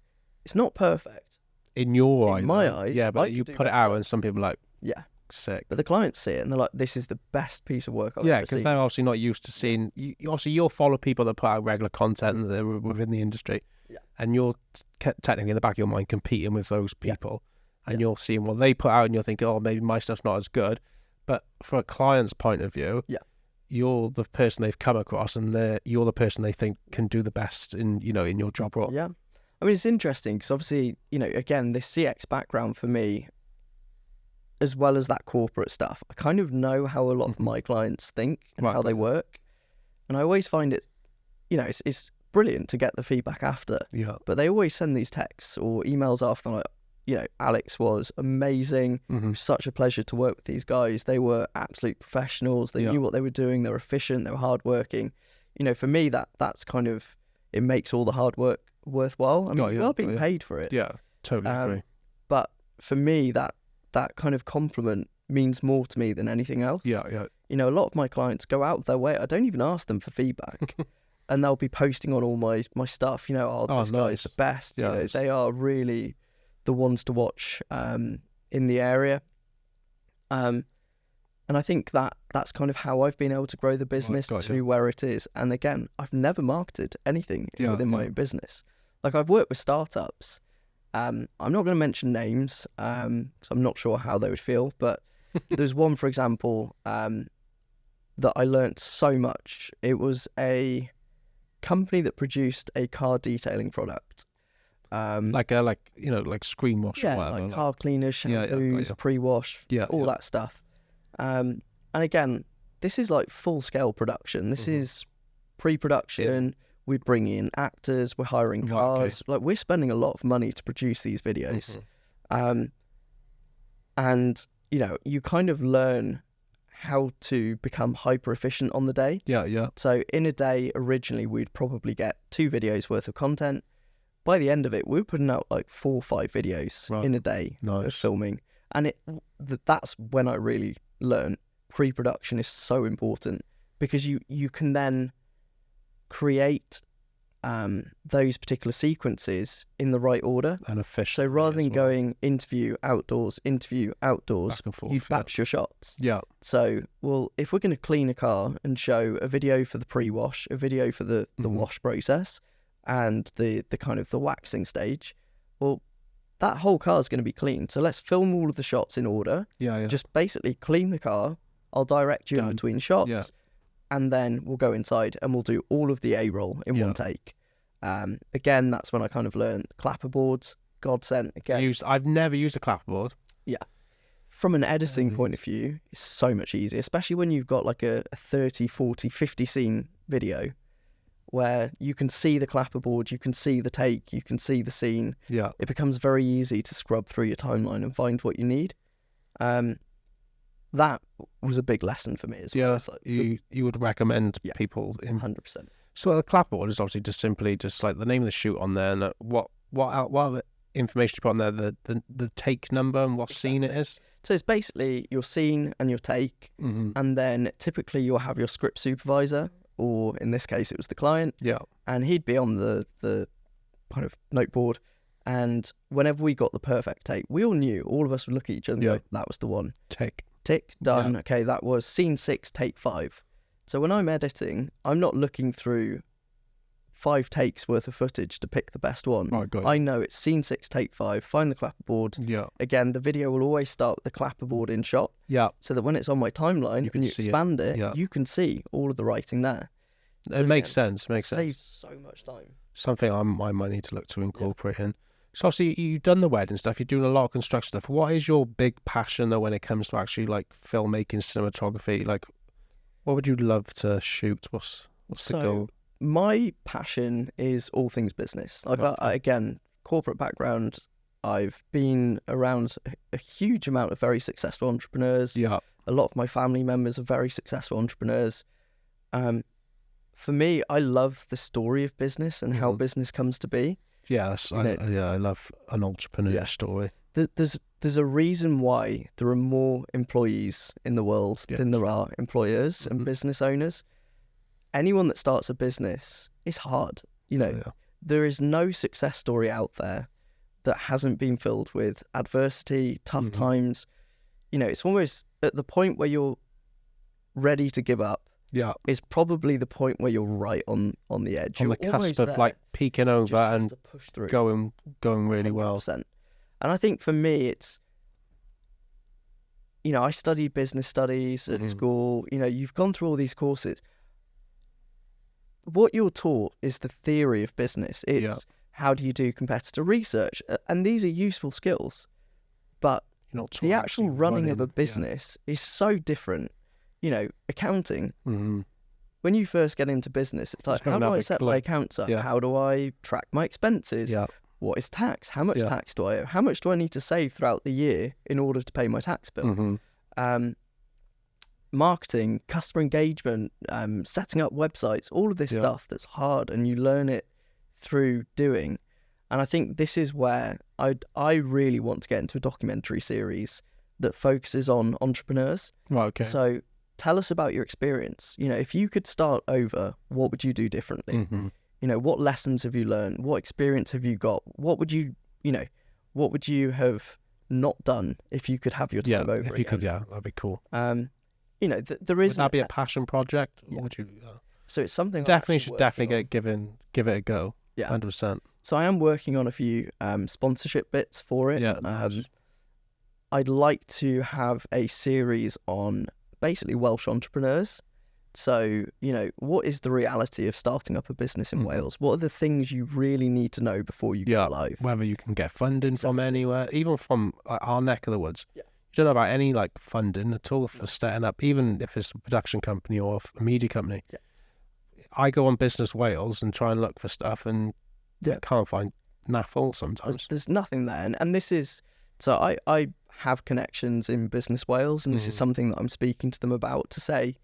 It's not perfect. In your eyes. In my eyes. Yeah, but you put it out and some people are like, sick. But the clients see it and they're like, this is the best piece of work I've ever seen. Yeah, because they're obviously not used to seeing. Obviously, you'll follow people that put out regular content and they're within the industry. Yeah. And you're technically in the back of your mind competing with those people. Yeah. And you're seeing what they put out and you're thinking, oh, maybe my stuff's not as good. But for a client's point of view, you're the person they've come across and you're the person they think can do the best in your job role. Yeah. I mean, it's interesting because obviously, again, this CX background for me, as well as that corporate stuff, I kind of know how a lot of my clients think and how they work. And I always find it, it's brilliant to get the feedback after. Yeah. But they always send these texts or emails after, like, Alex was amazing. It was such a pleasure to work with these guys. They were absolute professionals. They knew what they were doing. They were efficient. They were hardworking. For me, that's kind of, it makes all the hard work worthwhile. I mean, we are being paid for it. Yeah, totally agree. But for me, that kind of compliment means more to me than anything else. Yeah. A lot of my clients go out of their way. I don't even ask them for feedback. And they'll be posting on all my stuff, this guy's the best. They are really the ones to watch in the area. And I think that's kind of how I've been able to grow the business to where it is. And again, I've never marketed anything within my own business. Like, I've worked with startups. I'm not going to mention names because I'm not sure how they would feel. But there's one, for example, that I learnt so much. It was a company that produced a car detailing product. Like screen wash or whatever. Like car cleaners, shampoos, pre-wash, all that stuff. And again, this is like full-scale production. This is pre-production. Yeah. We bring in actors. We're hiring cars. Like, we're spending a lot of money to produce these videos. And, you kind of learn how to become hyper-efficient on the day. Yeah. So in a day, originally, we'd probably get 2 videos worth of content. By the end of it, we were putting out like 4 or 5 videos in a day of filming. And that's when I really learned pre-production is so important, because you can then create those particular sequences in the right order and efficient. So rather than going interview outdoors, you batch your shots. Yeah. So, well, if we're going to clean a car and show a video for the pre-wash, a video for the wash process, and the kind of the waxing stage, well, that whole car is going to be clean. So let's film all of the shots in order. Yeah. Just basically clean the car. I'll direct you in between shots. Yeah. And then we'll go inside and we'll do all of the A-roll in one take. Again, that's when I kind of learned clapperboards, godsend. Again, I've never used a clapperboard. Yeah. From an editing point of view, it's so much easier, especially when you've got like a 30, 40, 50 scene video where you can see the clapperboard, you can see the take, you can see the scene. Yeah. It becomes very easy to scrub through your timeline and find what you need. That was a big lesson for me as well. Yeah, you would recommend people in 100%. So the clapperboard is obviously just simply like the name of the shoot on there, and what other information you put on there, the take number and what scene it is. So it's basically your scene and your take, and then typically you'll have your script supervisor, or in this case it was the client. Yeah. And he'd be on the kind of noteboard, and whenever we got the perfect take, we all knew, all of us would look at each other and go, that was the one. Tick, done. Yeah. Okay, that was scene 6, take 5. So when I'm editing, I'm not looking through 5 takes worth of footage to pick the best one. Right, got it. I know it's scene 6, take 5, find the clapperboard. Yeah. Again, the video will always start with the clapperboard in shot. Yeah. So that when it's on my timeline, and you expand it, you can see all of the writing there. So it makes sense. Saves so much time. Something I might need to look to incorporate in. So obviously you've done the wedding stuff, you're doing a lot of construction stuff. What is your big passion though when it comes to actually like filmmaking, cinematography? Like, what would you love to shoot? What's the goal? My passion is all things business. Like, again, corporate background, I've been around a huge amount of very successful entrepreneurs. Yeah. A lot of my family members are very successful entrepreneurs. For me, I love the story of business and how business comes to be. Yes, I love an entrepreneur story. There's a reason why there are more employees in the world than there are employers and business owners. Anyone that starts a business is hard. There is no success story out there that hasn't been filled with adversity, tough times. It's almost at the point where you're ready to give up. Yeah, is probably the point where you're right on the edge. On the cusp of like peaking over and push through. going really 100%. Well. And I think for me, it's, I studied business studies at school. You've gone through all these courses. What you're taught is the theory of business. It's how do you do competitor research, and these are useful skills. But the actual running of a business is so different. Accounting, when you first get into business, it's like, how do I set my accounts up? Yeah. How do I track my expenses? Yeah. What is tax? How much tax do I owe? How much do I need to save throughout the year in order to pay my tax bill? Marketing, customer engagement, setting up websites, all of this stuff that's hard, and you learn it through doing. And I think this is where I really want to get into a documentary series that focuses on entrepreneurs. Right, okay. So tell us about your experience. If you could start over, what would you do differently? What lessons have you learned? What experience have you got? What would you have not done if you could have your time over if you could, that'd be cool. there is. Would that be a passion project? Yeah. Or would you? So it's something Definitely should give it a go. Yeah, 100%. So I am working on a few sponsorship bits for it. Yeah. Nice. I'd like to have a series on basically Welsh entrepreneurs. So, what is the reality of starting up a business in Wales? What are the things you really need to know before you go live? Whether you can get funding from anywhere, even from our neck of the woods. Yeah. You don't know about any funding at all for setting up, even if it's a production company or a media company. Yeah. I go on Business Wales and try and look for stuff, and can't find naff all sometimes. There's nothing there. And this is, so I have connections in Business Wales, and this is something that I'm speaking to them about to say,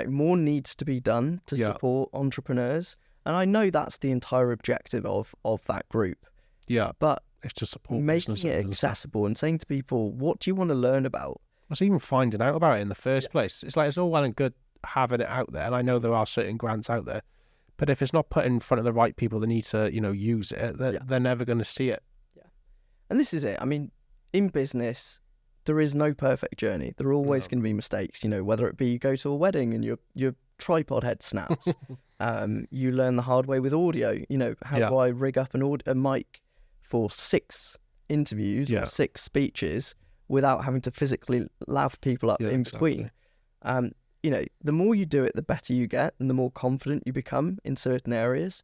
more needs to be done to support entrepreneurs. And I know that's the entire objective of that group. Yeah. But it's to support making it accessible and saying to people, what do you want to learn about? It's even finding out about it in the first place. It's it's all well and good having it out there. And I know there are certain grants out there, but if it's not put in front of the right people that need to, use it, they're never going to see it. Yeah. And this is it. I mean, in business, there is no perfect journey. There are always going to be mistakes, whether it be you go to a wedding and your tripod head snaps. You learn the hard way with audio. How do I rig up a mic for 6 interviews or 6 speeches without having to physically laugh people up in between? The more you do it, the better you get and the more confident you become in certain areas.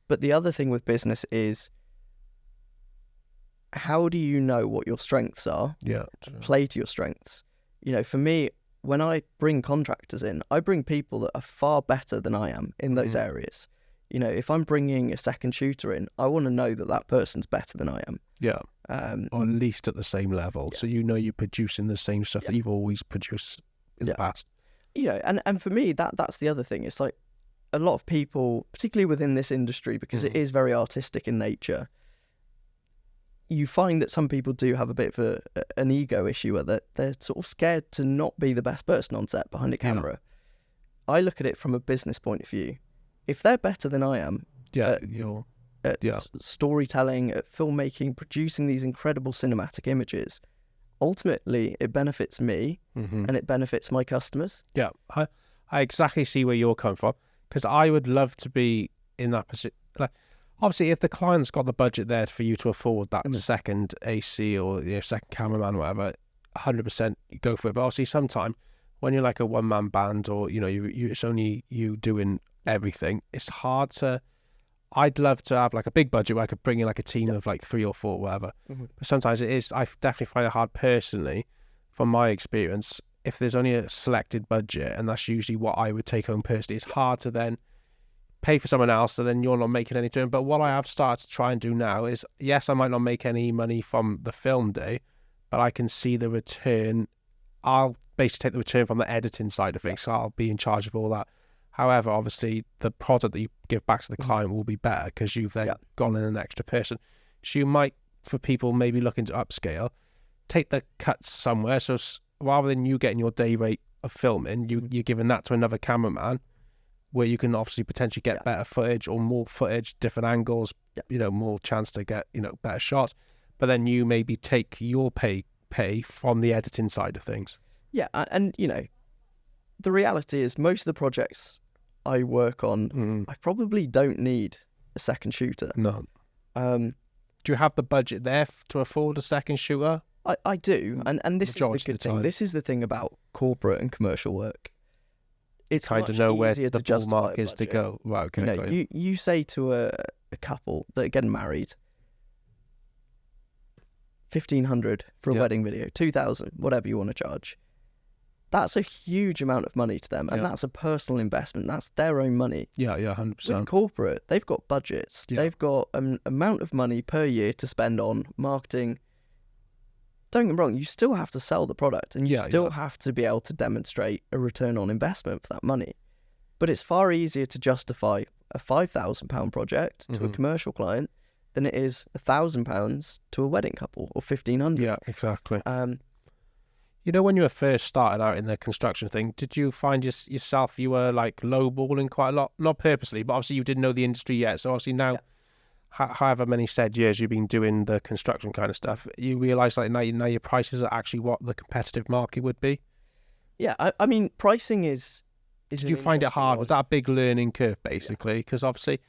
But the other thing with business is, how do you know what your strengths are? Yeah. Play to your strengths. For me, when I bring contractors in, I bring people that are far better than I am in those areas. If I'm bringing a second shooter in, I want to know that person's better than I am. Yeah. Or at least at the same level. Yeah. So you're producing the same stuff that you've always produced in the past. And for me, that's the other thing. It's like a lot of people, particularly within this industry, because it is very artistic in nature, you find that some people do have a bit of an ego issue where they're sort of scared to not be the best person on set behind a camera. I look at it from a business point of view. If they're better than I am at storytelling, at filmmaking, producing these incredible cinematic images, ultimately it benefits me and it benefits my customers. Yeah, I exactly see where you're coming from, because I would love to be in that position. Obviously, if the client's got the budget there for you to afford that second AC or second cameraman or whatever, 100% go for it. But obviously, sometime when you're like a one-man band or it's only you doing everything, it's hard to. I'd love to have a big budget where I could bring in a team of 3 or 4, whatever. But sometimes it is. I definitely find it hard personally, from my experience. If there's only a selected budget, and that's usually what I would take home personally, it's hard to then pay for someone else, so then you're not making any return. But what I have started to try and do now is, yes, I might not make any money from the film day, but I can see the return. I'll basically take the return from the editing side of things, so I'll be in charge of all that. However, obviously, the product that you give back to the client will be better because you've then gone in an extra person. So you might, for people maybe looking to upscale, take the cuts somewhere. So rather than you getting your day rate of filming, you're giving that to another cameraman, where you can obviously potentially get better footage or more footage, different angles, more chance to get, better shots. But then you maybe take your pay from the editing side of things. Yeah, and, the reality is most of the projects I work on, I probably don't need a second shooter. No. Do you have the budget there to afford a second shooter? I do, and this is the good thing. This is the thing about corporate and commercial work. It's kind of know where the ballpark is to go. Right, okay. You say to a couple that are getting married, 1,500 for a wedding video, 2,000, whatever you want to charge. That's a huge amount of money to them, and that's a personal investment. That's their own money. Yeah, 100%. With corporate, they've got budgets. Yeah. They've got an amount of money per year to spend on marketing. Don't get me wrong, you still have to sell the product, and you still have to be able to demonstrate a return on investment for that money. But it's far easier to justify a £5,000 project to a commercial client than it is £1,000 to a wedding couple, or 1,500. Yeah, exactly. When you were first started out in the construction thing, did you find yourself you were lowballing quite a lot? Not purposely, but obviously you didn't know the industry yet. So obviously now, however many said years you've been doing the construction kind of stuff, you realise now your prices are actually what the competitive market would be? Yeah, I mean, pricing is Did you find it hard? Was that a big learning curve, basically? Because obviously,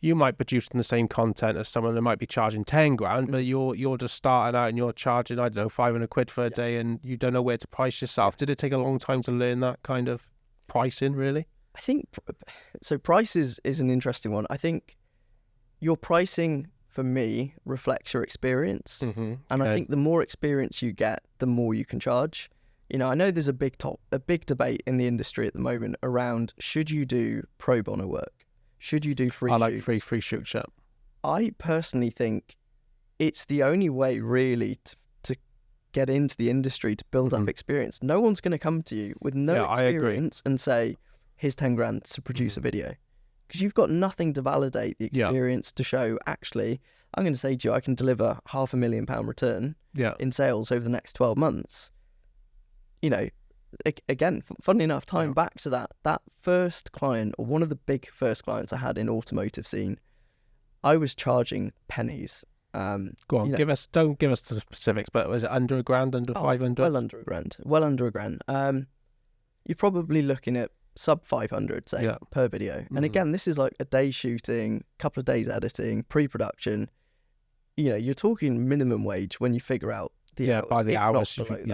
you might produce the same content as someone that might be charging 10 grand, but you're just starting out and you're charging, I don't know, 500 quid for a day, and you don't know where to price yourself. Did it take a long time to learn that kind of pricing, really? I think so. Price is an interesting one. I think your pricing for me reflects your experience, and I think the more experience you get, the more you can charge. You know, I know there's a big debate in the industry at the moment around should you do pro bono work, should you do free? I like shoots? free shoots. Yeah. I personally think it's the only way really to get into the industry, to build up experience. No one's going to come to you with no experience and say, here's 10 grand to produce a video. Because you've got nothing to validate the experience to show, actually, I'm going to say to you, I can deliver £500,000 return in sales over the next 12 months. You know, again, funnily enough, tying back to that first client, or one of the big first clients I had in automotive scene, I was charging pennies. Go on, don't give us the specifics, but was it under £1,000, under 500? Well under £1,000. You're probably looking at sub 500, say, per video. And again, this is like a day shooting, couple of days editing, pre-production. You know, you're talking minimum wage when you figure out the hours. By the hours, break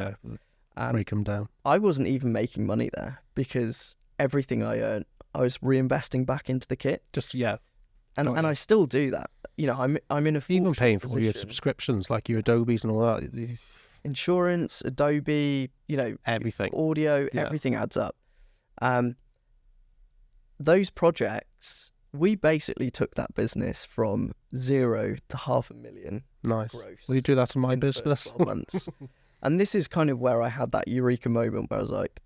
them down. I wasn't even making money there because everything I earned, I was reinvesting back into the kit. And I still do that. You know, I'm in a even paying for all your subscriptions, like your Adobes and all that. Insurance, Adobe, you know, everything, audio, everything adds up. Those projects, we basically took that business from 0 to $500,000. Nice. Gross. Will you do that in my business? 12 months. And this is kind of where I had that eureka moment where I was like,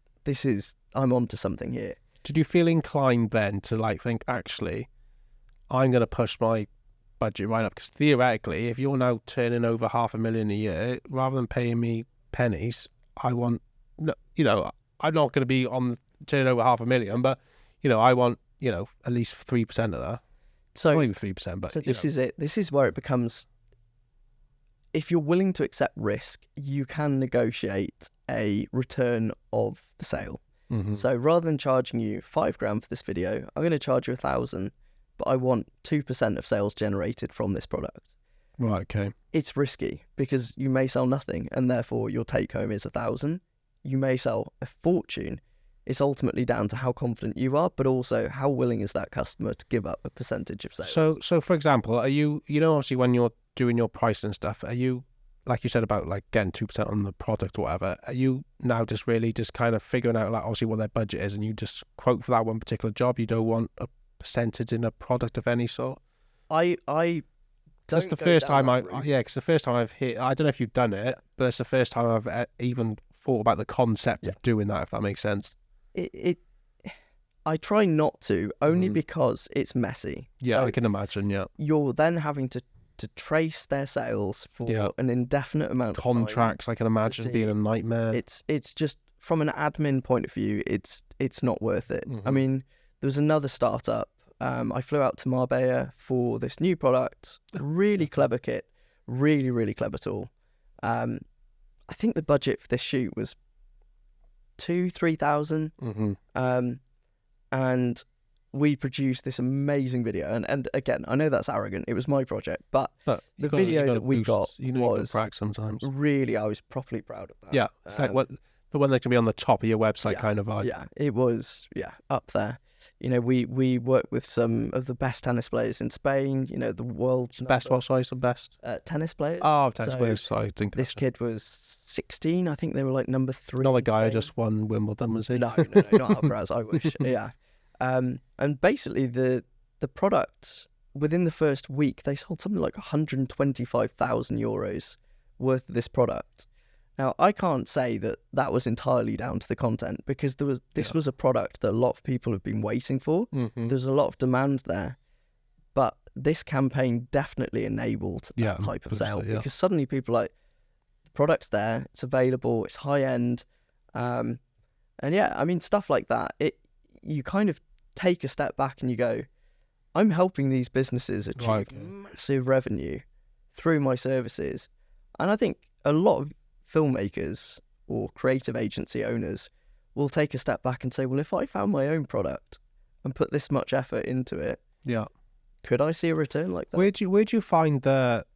I'm onto something here. Did you feel inclined then to like think, actually, I'm going to push my budget right up? Because theoretically, if you're now turning over $500,000 a year, rather than paying me pennies, I'm not going to be on turning over $500,000, but, you know, I want, you know, at least 3% of that. So not even 3%, but so this is it. This is where it becomes, if you're willing to accept risk, you can negotiate a return of the sale. So rather than charging you $5,000 for this video, I'm going to charge you $1,000, but I want 2% of sales generated from this product. Right, okay. It's risky because you may sell nothing and therefore your take home is $1,000. You may sell a fortune. It's ultimately down to how confident you are, but also how willing is that customer to give up a percentage of sales. So for example, are you obviously when you're doing your price and stuff, are you, like you said about like getting 2% on the product or whatever, are you now just really just kind of figuring out like obviously what their budget is and you just quote for that one particular job? You don't want a percentage in a product of any sort? That's the first time because the first time I've hit, I don't know if you've done it, but it's the first time I've even thought about the concept of doing that, if that makes sense. I try not to, only because it's messy. Yeah, so I can imagine, you're then having to trace their sales for an indefinite amount of contracts, time. I can imagine being a nightmare. It's just, from an admin point of view, it's not worth it. I mean, there was another startup. I flew out to Marbella for this new product. Really clever kit. Really, really clever tool. I think the budget for this shoot was $2,000-3,000. And we produced this amazing video. And again, I know that's arrogant. It was my project. But the video that we got was sometimes. Really, I was properly proud of that. Yeah. It's like the one that can be on the top of your website kind of vibe. Yeah, it was, up there. You know, we worked with some of the best tennis players in Spain, you know, the world's best, what size the best? Tennis players. Oh, tennis players, sorry. This kid was 16, I think they were like number 3. Not the guy who just won Wimbledon, was he? No, not Alcaraz, I wish, And basically the product, within the first week, they sold something like €125,000 worth of this product. Now, I can't say that was entirely down to the content because this was a product that a lot of people have been waiting for. There's a lot of demand there. But this campaign definitely enabled that type of sale because suddenly people are like, the product's there, it's available, it's high end. And I mean, stuff like that, you kind of take a step back and you go, I'm helping these businesses achieve massive revenue through my services. And I think a lot of filmmakers or creative agency owners will take a step back and say, well, if I found my own product and put this much effort into it, could I see a return like that? Where do you find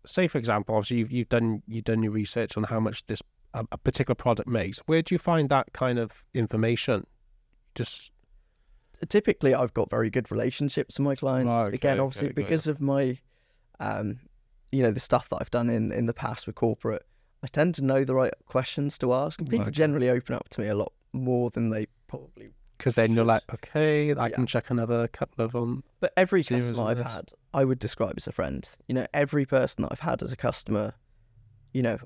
say for example, obviously you've done your research on how much this a particular product makes. Where do you find that kind of information? Just typically, I've got very good relationships with my clients. Obviously, because of my, the stuff that I've done in the past with corporate, I tend to know the right questions to ask, and people generally open up to me a lot more than they probably. Because then you're like, okay, I can check another couple of them. But every customer I've had, I would describe as a friend. Every person that I've had as a customer,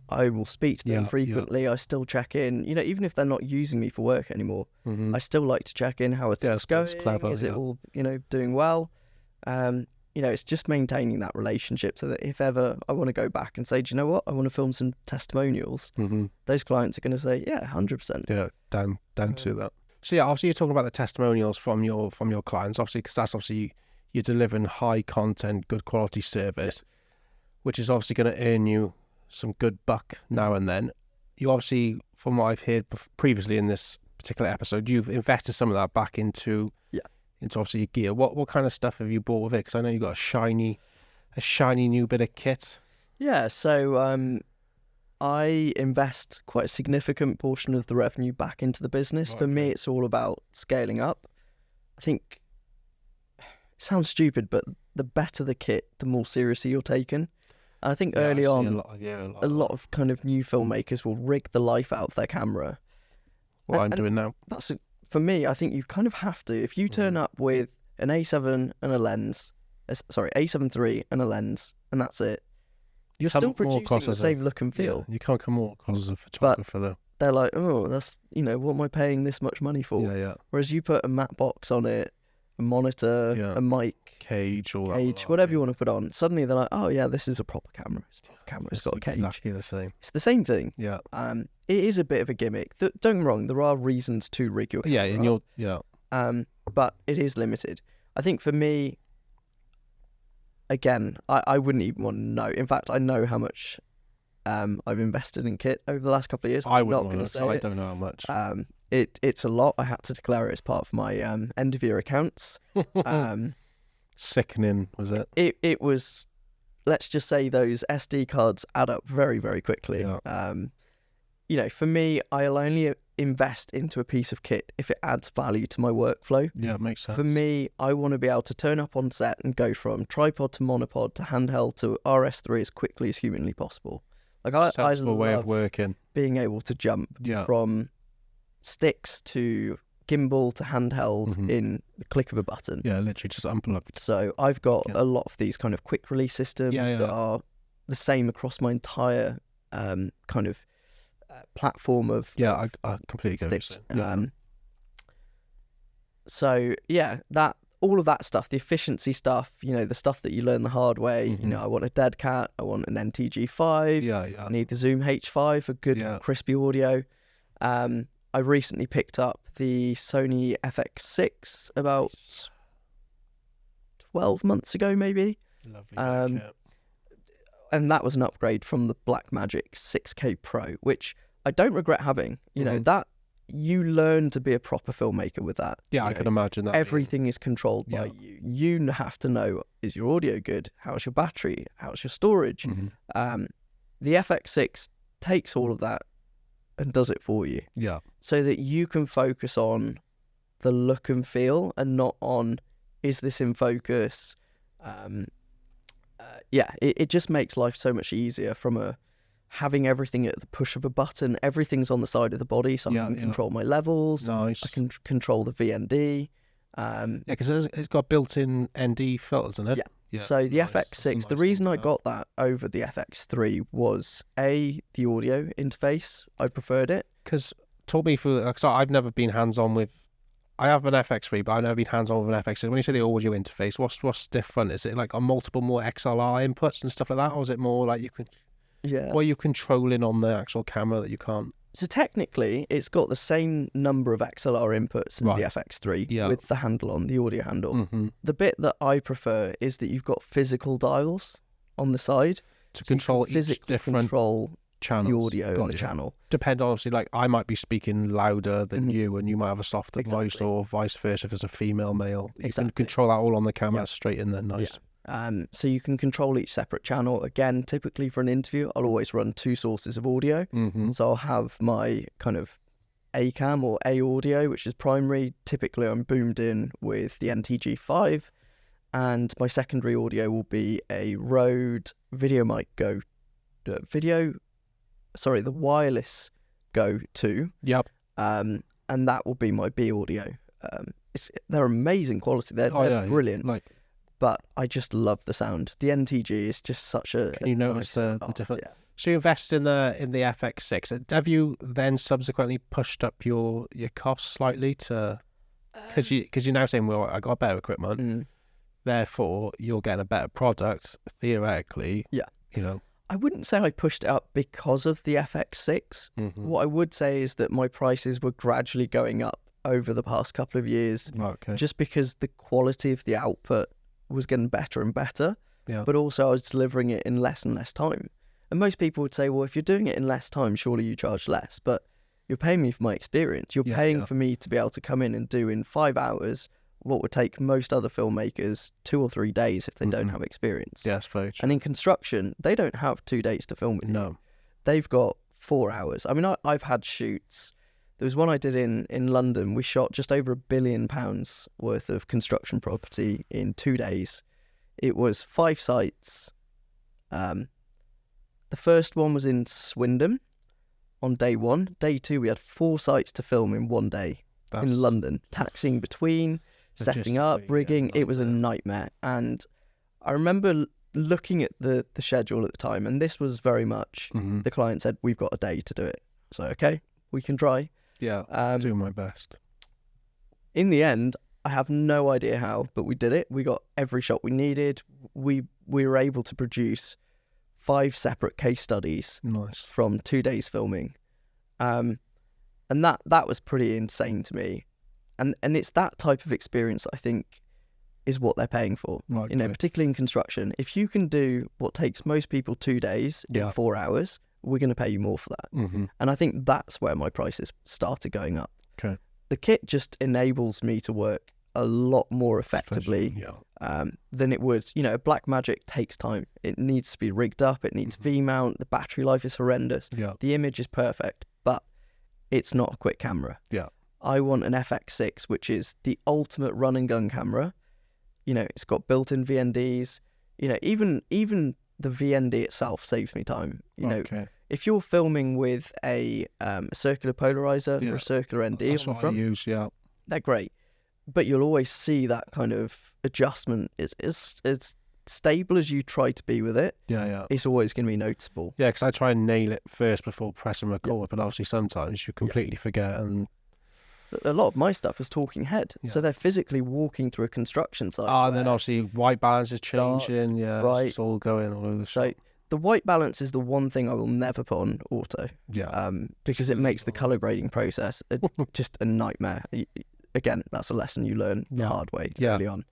I will speak to them frequently. I still check in, even if they're not using me for work anymore. I still like to check in. How are things going? It's clever, Is it all, doing well? It's just maintaining that relationship so that if ever I want to go back and say, do you know what? I want to film some testimonials. Those clients are going to say, yeah, 100%. Yeah, down to that. So yeah, obviously you're talking about the testimonials from your clients, obviously, because that's obviously you're delivering high content, good quality service, which is obviously going to earn you some good buck now and then. You obviously, from what I've heard previously in this particular episode, you've invested some of that back into obviously your gear. What kind of stuff have you bought with it? Because I know you've got a shiny new bit of kit. Yeah, so I invest quite a significant portion of the revenue back into the business. For me, it's all about scaling up. I think it sounds stupid, but the better the kit, the more seriously you're taken. I think early on, a lot of kind of new filmmakers will rig the life out of their camera. What I'm doing now. For me, I think you kind of have to. If you turn up with an A7 and a lens, A7 III and a lens, and that's it, you're still producing the same look and feel. You can't come more across as a photographer, though. They're like, oh, that's, what am I paying this much money for? Yeah. Whereas you put a matte box on it, a monitor, a mic, cage, whatever you want to put on. Suddenly they're like, oh yeah, this is a proper camera. It's a proper camera. It's got a cage. Exactly the same. It's the same thing. Yeah. It is a bit of a gimmick. Don't get me wrong. There are reasons to rig your camera. But it is limited. I think for me, again, I wouldn't even want to know. In fact, I know how much I've invested in kit over the last couple of years. I wouldn't want to say. I don't know how much. It's a lot. I had to declare it as part of my end of year accounts. Sickening, was it? It was. Let's just say those SD cards add up very, very quickly. Yeah. For me, I'll only invest into a piece of kit if it adds value to my workflow. Yeah, it makes sense. For me, I want to be able to turn up on set and go from tripod to monopod to handheld to RS3 as quickly as humanly possible. Like I love way of working. Being able to jump from sticks to gimbal to handheld in the click of a button. Yeah, literally just unplugged. So I've got a lot of these kind of quick release systems that are the same across my entire kind of platform of I completely get it. So that all of that stuff, the efficiency stuff, the stuff that you learn the hard way. I want a dead cat, I want an NTG5, I need the Zoom H5 for good crispy audio. I recently picked up the Sony FX6 about 12 months ago, maybe. Lovely. And that was an upgrade from the Blackmagic 6K Pro, which I don't regret having. That you learn to be a proper filmmaker with that. Yeah, I can imagine that. Everything is controlled by you. You have to know, is your audio good? How's your battery? How's your storage? The FX6 takes all of that and does it for you. Yeah. So that you can focus on the look and feel and not on, is this in focus? It just makes life so much easier from having everything at the push of a button. Everything's on the side of the body, so I can control my levels. Nice. I can control the VND. Because it's got built-in ND filters, isn't it? Yeah. So the FX6, the reason I got that over the FX3 was the audio interface. I preferred it. Because talk me through, because I've never been hands-on with, I have an FX3, but I've never been hands-on with an FX6. When you say the audio interface, what's different? Is it like on multiple more XLR inputs and stuff like that, or is it more like you can? Yeah. What are you controlling on the actual camera that you can't? So technically, it's got the same number of XLR inputs as the FX3 with the handle on, the audio handle. The bit that I prefer is that you've got physical dials on the side to control each different channels. the audio on the channel. Depend obviously, like I might be speaking louder than you, and you might have a softer voice, or vice versa if it's a female, male. You can control that all on the camera straight in there. Nice. Yeah. So you can control each separate channel. Again, typically for an interview, I'll always run 2 sources of audio. So I'll have my kind of A cam or A audio, which is primary. Typically, I'm boomed in with the NTG5, and my secondary audio will be a Rode Video Mic Go, the wireless Go 2. Yep. And that will be my B audio. They're amazing quality. They're brilliant. But I just love the sound. The NTG is just such a. Can you notice the difference? Yeah. So you invested in the FX6. Have you then subsequently pushed up your costs slightly to? Because you're now saying, well, I got better equipment, therefore you're getting a better product theoretically. Yeah. You know. I wouldn't say I pushed it up because of the FX6. What I would say is that my prices were gradually going up over the past couple of years, just because the quality of the output was getting better and better, but also I was delivering it in less and less time. And most people would say, well, if you're doing it in less time, surely you charge less, but you're paying me for my experience. You're paying for me to be able to come in and do in 5 hours what would take most other filmmakers 2 or 3 days if they don't have experience. Yes, very true. And in construction, they don't have 2 days to film with you. They've got 4 hours. I mean, I've had shoots. There was one I did in London. We shot just over £1 billion worth of construction property in 2 days. It was 5 sites. The first one was in Swindon on day 1. Day 2, we had 4 sites to film in 1 day in London. Taxiing between, setting up, rigging. It was a nightmare. And I remember looking at the schedule at the time, and this was very much, the client said, we've got a day to do it. So, okay, we can try. Yeah, doing my best. In the end, I have no idea how, but we did it. We got every shot we needed. We were able to produce 5 separate case studies from 2 days filming. And that was pretty insane to me. And it's that type of experience that I think is what they're paying for. You know, particularly in construction. If you can do what takes most people 2 days in 4 hours, we're going to pay you more for that. And I think that's where my prices started going up. Okay. The kit just enables me to work a lot more effectively than it would. You know, Blackmagic takes time. It needs to be rigged up. It needs V-mount. The battery life is horrendous. The image is perfect, but it's not a quick camera. I want an FX6, which is the ultimate run and gun camera. You know, it's got built-in VNDs. You know, even the VND itself saves me time. You know, if you're filming with a circular polarizer or a circular ND that's on the what front, I use, they're great. But you'll always see that kind of adjustment. It's as stable as you try to be with it. It's always going to be noticeable. Yeah, because I try and nail it first before pressing record, but obviously sometimes you completely forget. And a lot of my stuff is talking head, so they're physically walking through a construction site. And then obviously white balance is changing. Right. It's all going all over the shop. The white balance is the one thing I will never put on auto. Because it makes the color grading process just a nightmare. Again, that's a lesson you learn the hard way early on.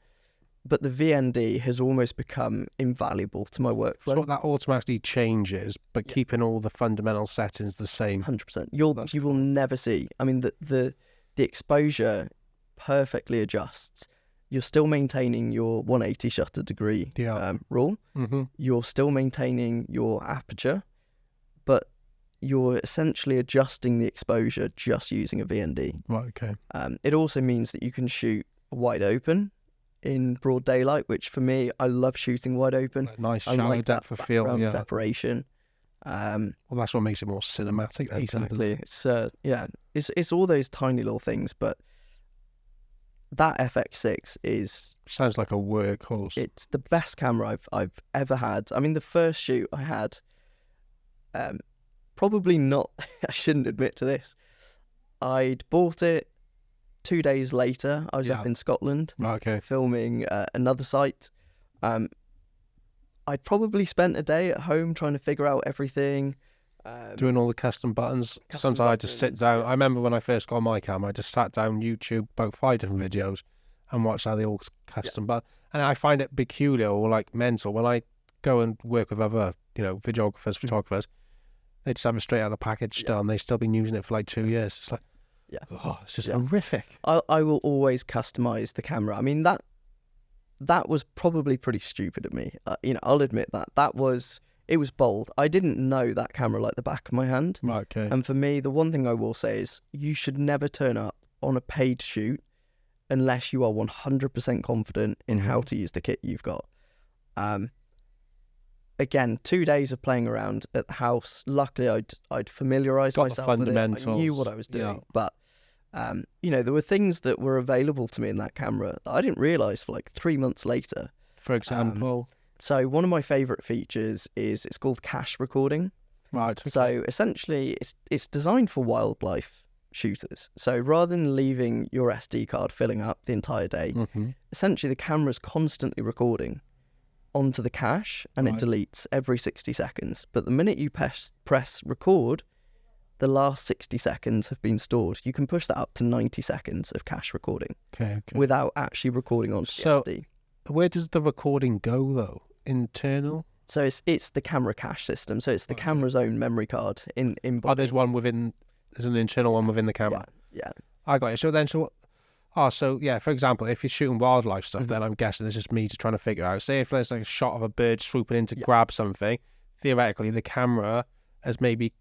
But the VND has almost become invaluable to my workflow. So that automatically changes, but keeping all the fundamental settings the same. 100%. You will never see. I mean, the exposure perfectly adjusts. You're still maintaining your 180 shutter degree rule. You're still maintaining your aperture, but you're essentially adjusting the exposure just using a VND. Right, okay. It also means that you can shoot wide open in broad daylight, which for me, I love shooting wide open. Nice shallow depth of field, separation. Well, that's what makes it more cinematic. Then, exactly. It's all those tiny little things, but that FX6 is... sounds like a workhorse. It's the best camera I've ever had. I mean, the first shoot I had, probably not... I shouldn't admit to this. I'd bought it 2 days later. I was up in Scotland filming another site. I'd probably spent a day at home trying to figure out everything. Doing all the custom buttons. Sometimes I just sit down. I remember when I first got my camera, I just sat down YouTube, about 5 different videos, and watched how they all custom button. And I find it peculiar or like mental when I go and work with other, videographers, photographers. They just have it straight out of the package still, and they've still been using it for like 2 years. It's like, it's just horrific. I will always customize the camera. I mean, that was probably pretty stupid of me. I'll admit that. It was bold. I didn't know that camera like the back of my hand. Right, okay. And for me, the one thing I will say is you should never turn up on a paid shoot unless you are 100% confident in how to use the kit you've got. Again, 2 days of playing around at the house. Luckily, I'd familiarised myself with it. I knew what I was doing. But, there were things that were available to me in that camera that I didn't realise for like 3 months later. For example? So one of my favourite features is it's called cache recording. Right. Okay. So essentially, it's designed for wildlife shooters. So rather than leaving your SD card filling up the entire day, essentially the camera's constantly recording onto the cache, and it deletes every 60 seconds. But the minute you press record, the last 60 seconds have been stored. You can push that up to 90 seconds of cache recording without actually recording onto the SD. Where does the recording go, though? Internal? So it's the camera cache system. So it's the camera's own memory card in body. There's an internal one within the camera. Yeah. I got you. For example, if you're shooting wildlife stuff, then I'm guessing this is me just trying to figure out. Say if there's like a shot of a bird swooping in to grab something, theoretically the camera has maybe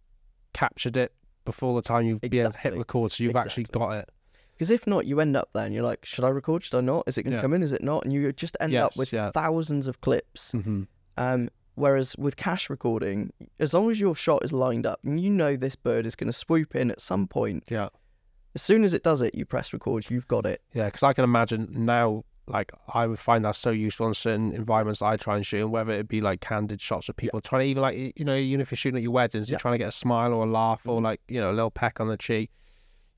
captured it before the time you've been able to hit record, so you've actually got it. Because if not, you end up there and you're like, should I record? Should I not? Is it going to come in? Is it not? And you just end up with thousands of clips. Whereas with cache recording, as long as your shot is lined up and you know this bird is going to swoop in at some point, as soon as it does it, you press record, you've got it. Yeah, because I can imagine now, like, I would find that so useful in certain environments I try and shoot, and whether it be like candid shots of people trying to even like, even if you're shooting at your weddings, you're trying to get a smile or a laugh or like, a little peck on the cheek.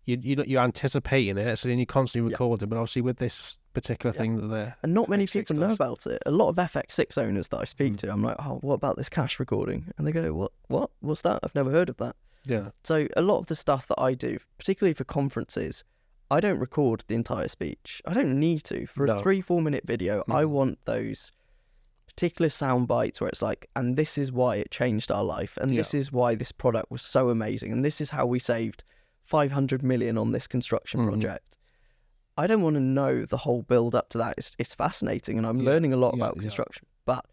You're anticipating it, so then you're constantly recording. But obviously with this particular thing that and not many people know about it. A lot of FX6 owners that I speak to, I'm like, oh, what about this cache recording? And they go, what's that? I've never heard of that. Yeah. So a lot of the stuff that I do, particularly for conferences, I don't record the entire speech. I don't need to. For a 3-4 minute video, I want those particular sound bites where it's like, and this is why it changed our life, and this is why this product was so amazing, and this is how we saved 500 million on this construction project. I don't want to know the whole build up to that. It's fascinating, and I'm learning a lot about construction. But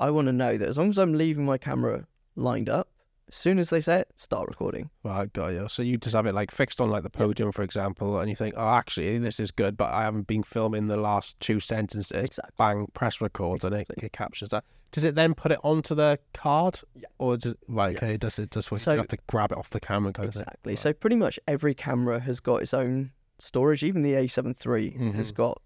I want to know that as long as I'm leaving my camera lined up, as soon as they say it, start recording. Right, got you. So you just have it like fixed on like the podium, for example, and you think, oh, actually, this is good, but I haven't been filming the last 2 sentences. Exactly. Bang, press record, and it captures that. Does it then put it onto the card? Yeah. Or does it does it just you have to grab it off the camera kind of thing? Exactly. So pretty much every camera has got its own storage. Even the A7 III has got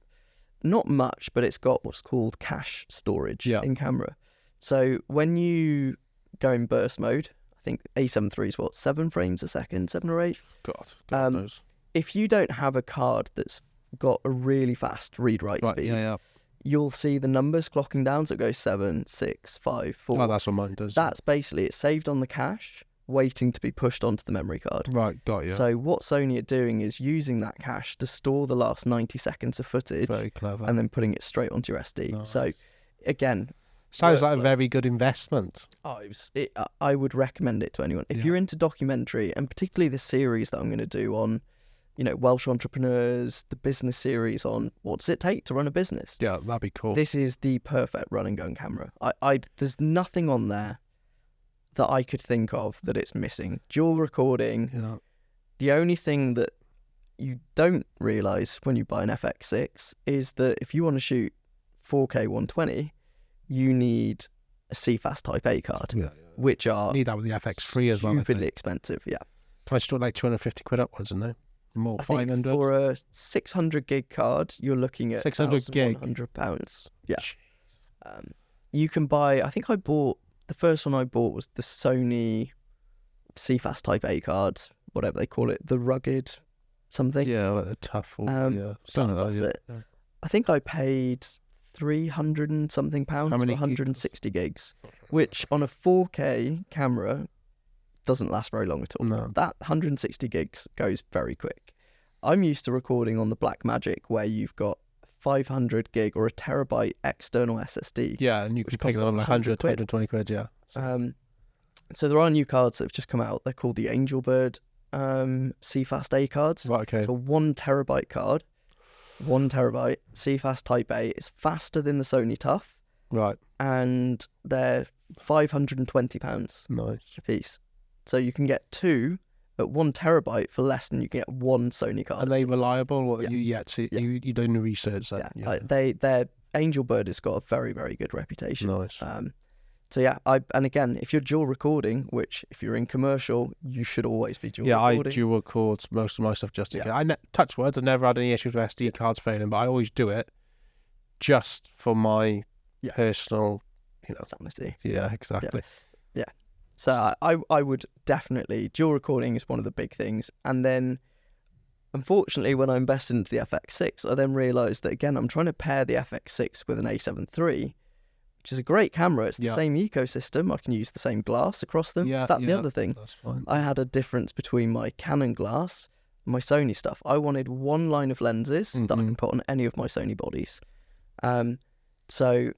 not much, but it's got what's called cache storage in camera. So when you go in burst mode, I think A7 III is 7 frames a second, 7 or 8. God knows. If you don't have a card that's got a really fast read-write speed, you'll see the numbers clocking down, so it goes 7, 6, 5, 4. Oh, that's what mine does. That's basically it's saved on the cache, waiting to be pushed onto the memory card. Right, got you. So what Sony are doing is using that cache to store the last 90 seconds of footage. Very clever. And then putting it straight onto your SD. Nice. So, again... Sounds like a very good investment. I would recommend it to anyone. If you're into documentary, and particularly the series that I'm going to do on, Welsh entrepreneurs, the business series on what does it take to run a business. Yeah, that'd be cool. This is the perfect run and gun camera. There's nothing on there that I could think of that it's missing. Dual recording. Yeah. The only thing that you don't realise when you buy an FX6 is that if you want to shoot 4K 120, you need a CFast Type A card, which are you need that with the FX3 as well. Stupidly expensive, I still like 250 quid upwards, isn't there? More 500 for a 600 gig card. You're looking at 600 gig, £100. Yeah, you can buy. I think the first one I bought was the Sony CFast Type A card, whatever they call it, the rugged something. Yeah, like the tough. I think I paid 300 and something pounds for 160 gigs, which on a 4K camera doesn't last very long at all. No. That 160 gigs goes very quick. I'm used to recording on the Blackmagic where you've got 500 gig or a terabyte external SSD. Yeah, and you can pick it up like 100, 120 quid, yeah. So there are new cards that have just come out. They're called the Angelbird CFast A cards. Right, okay. It's a 1 terabyte card. 1 terabyte CFast Type A. It's faster than the Sony Tough. Right. And they're £520 Nice. a piece. So you can get 2 at 1 terabyte for less than you can get 1 Sony card. Are they reliable? Or Yeah. You doing the research then? Yeah. Their Angelbird has got a very, very good reputation. Nice. So yeah, and again, if you're dual recording, which if you're in commercial, you should always be dual recording. I dual record most of my stuff just in case. Yeah. Touch words, I've never had any issues with SD cards failing, but I always do it just for my personal, sanity. Yeah, exactly. Yeah. So I would definitely, dual recording is one of the big things. And then, unfortunately, when I invested into the FX6, I then realised that, again, I'm trying to pair the FX6 with an A7 III, which is a great camera. It's the same ecosystem. I can use the same glass across them. So that's the other thing. That's fine. I had a difference between my Canon glass and my Sony stuff. I wanted one line of lenses that I can put on any of my Sony bodies. So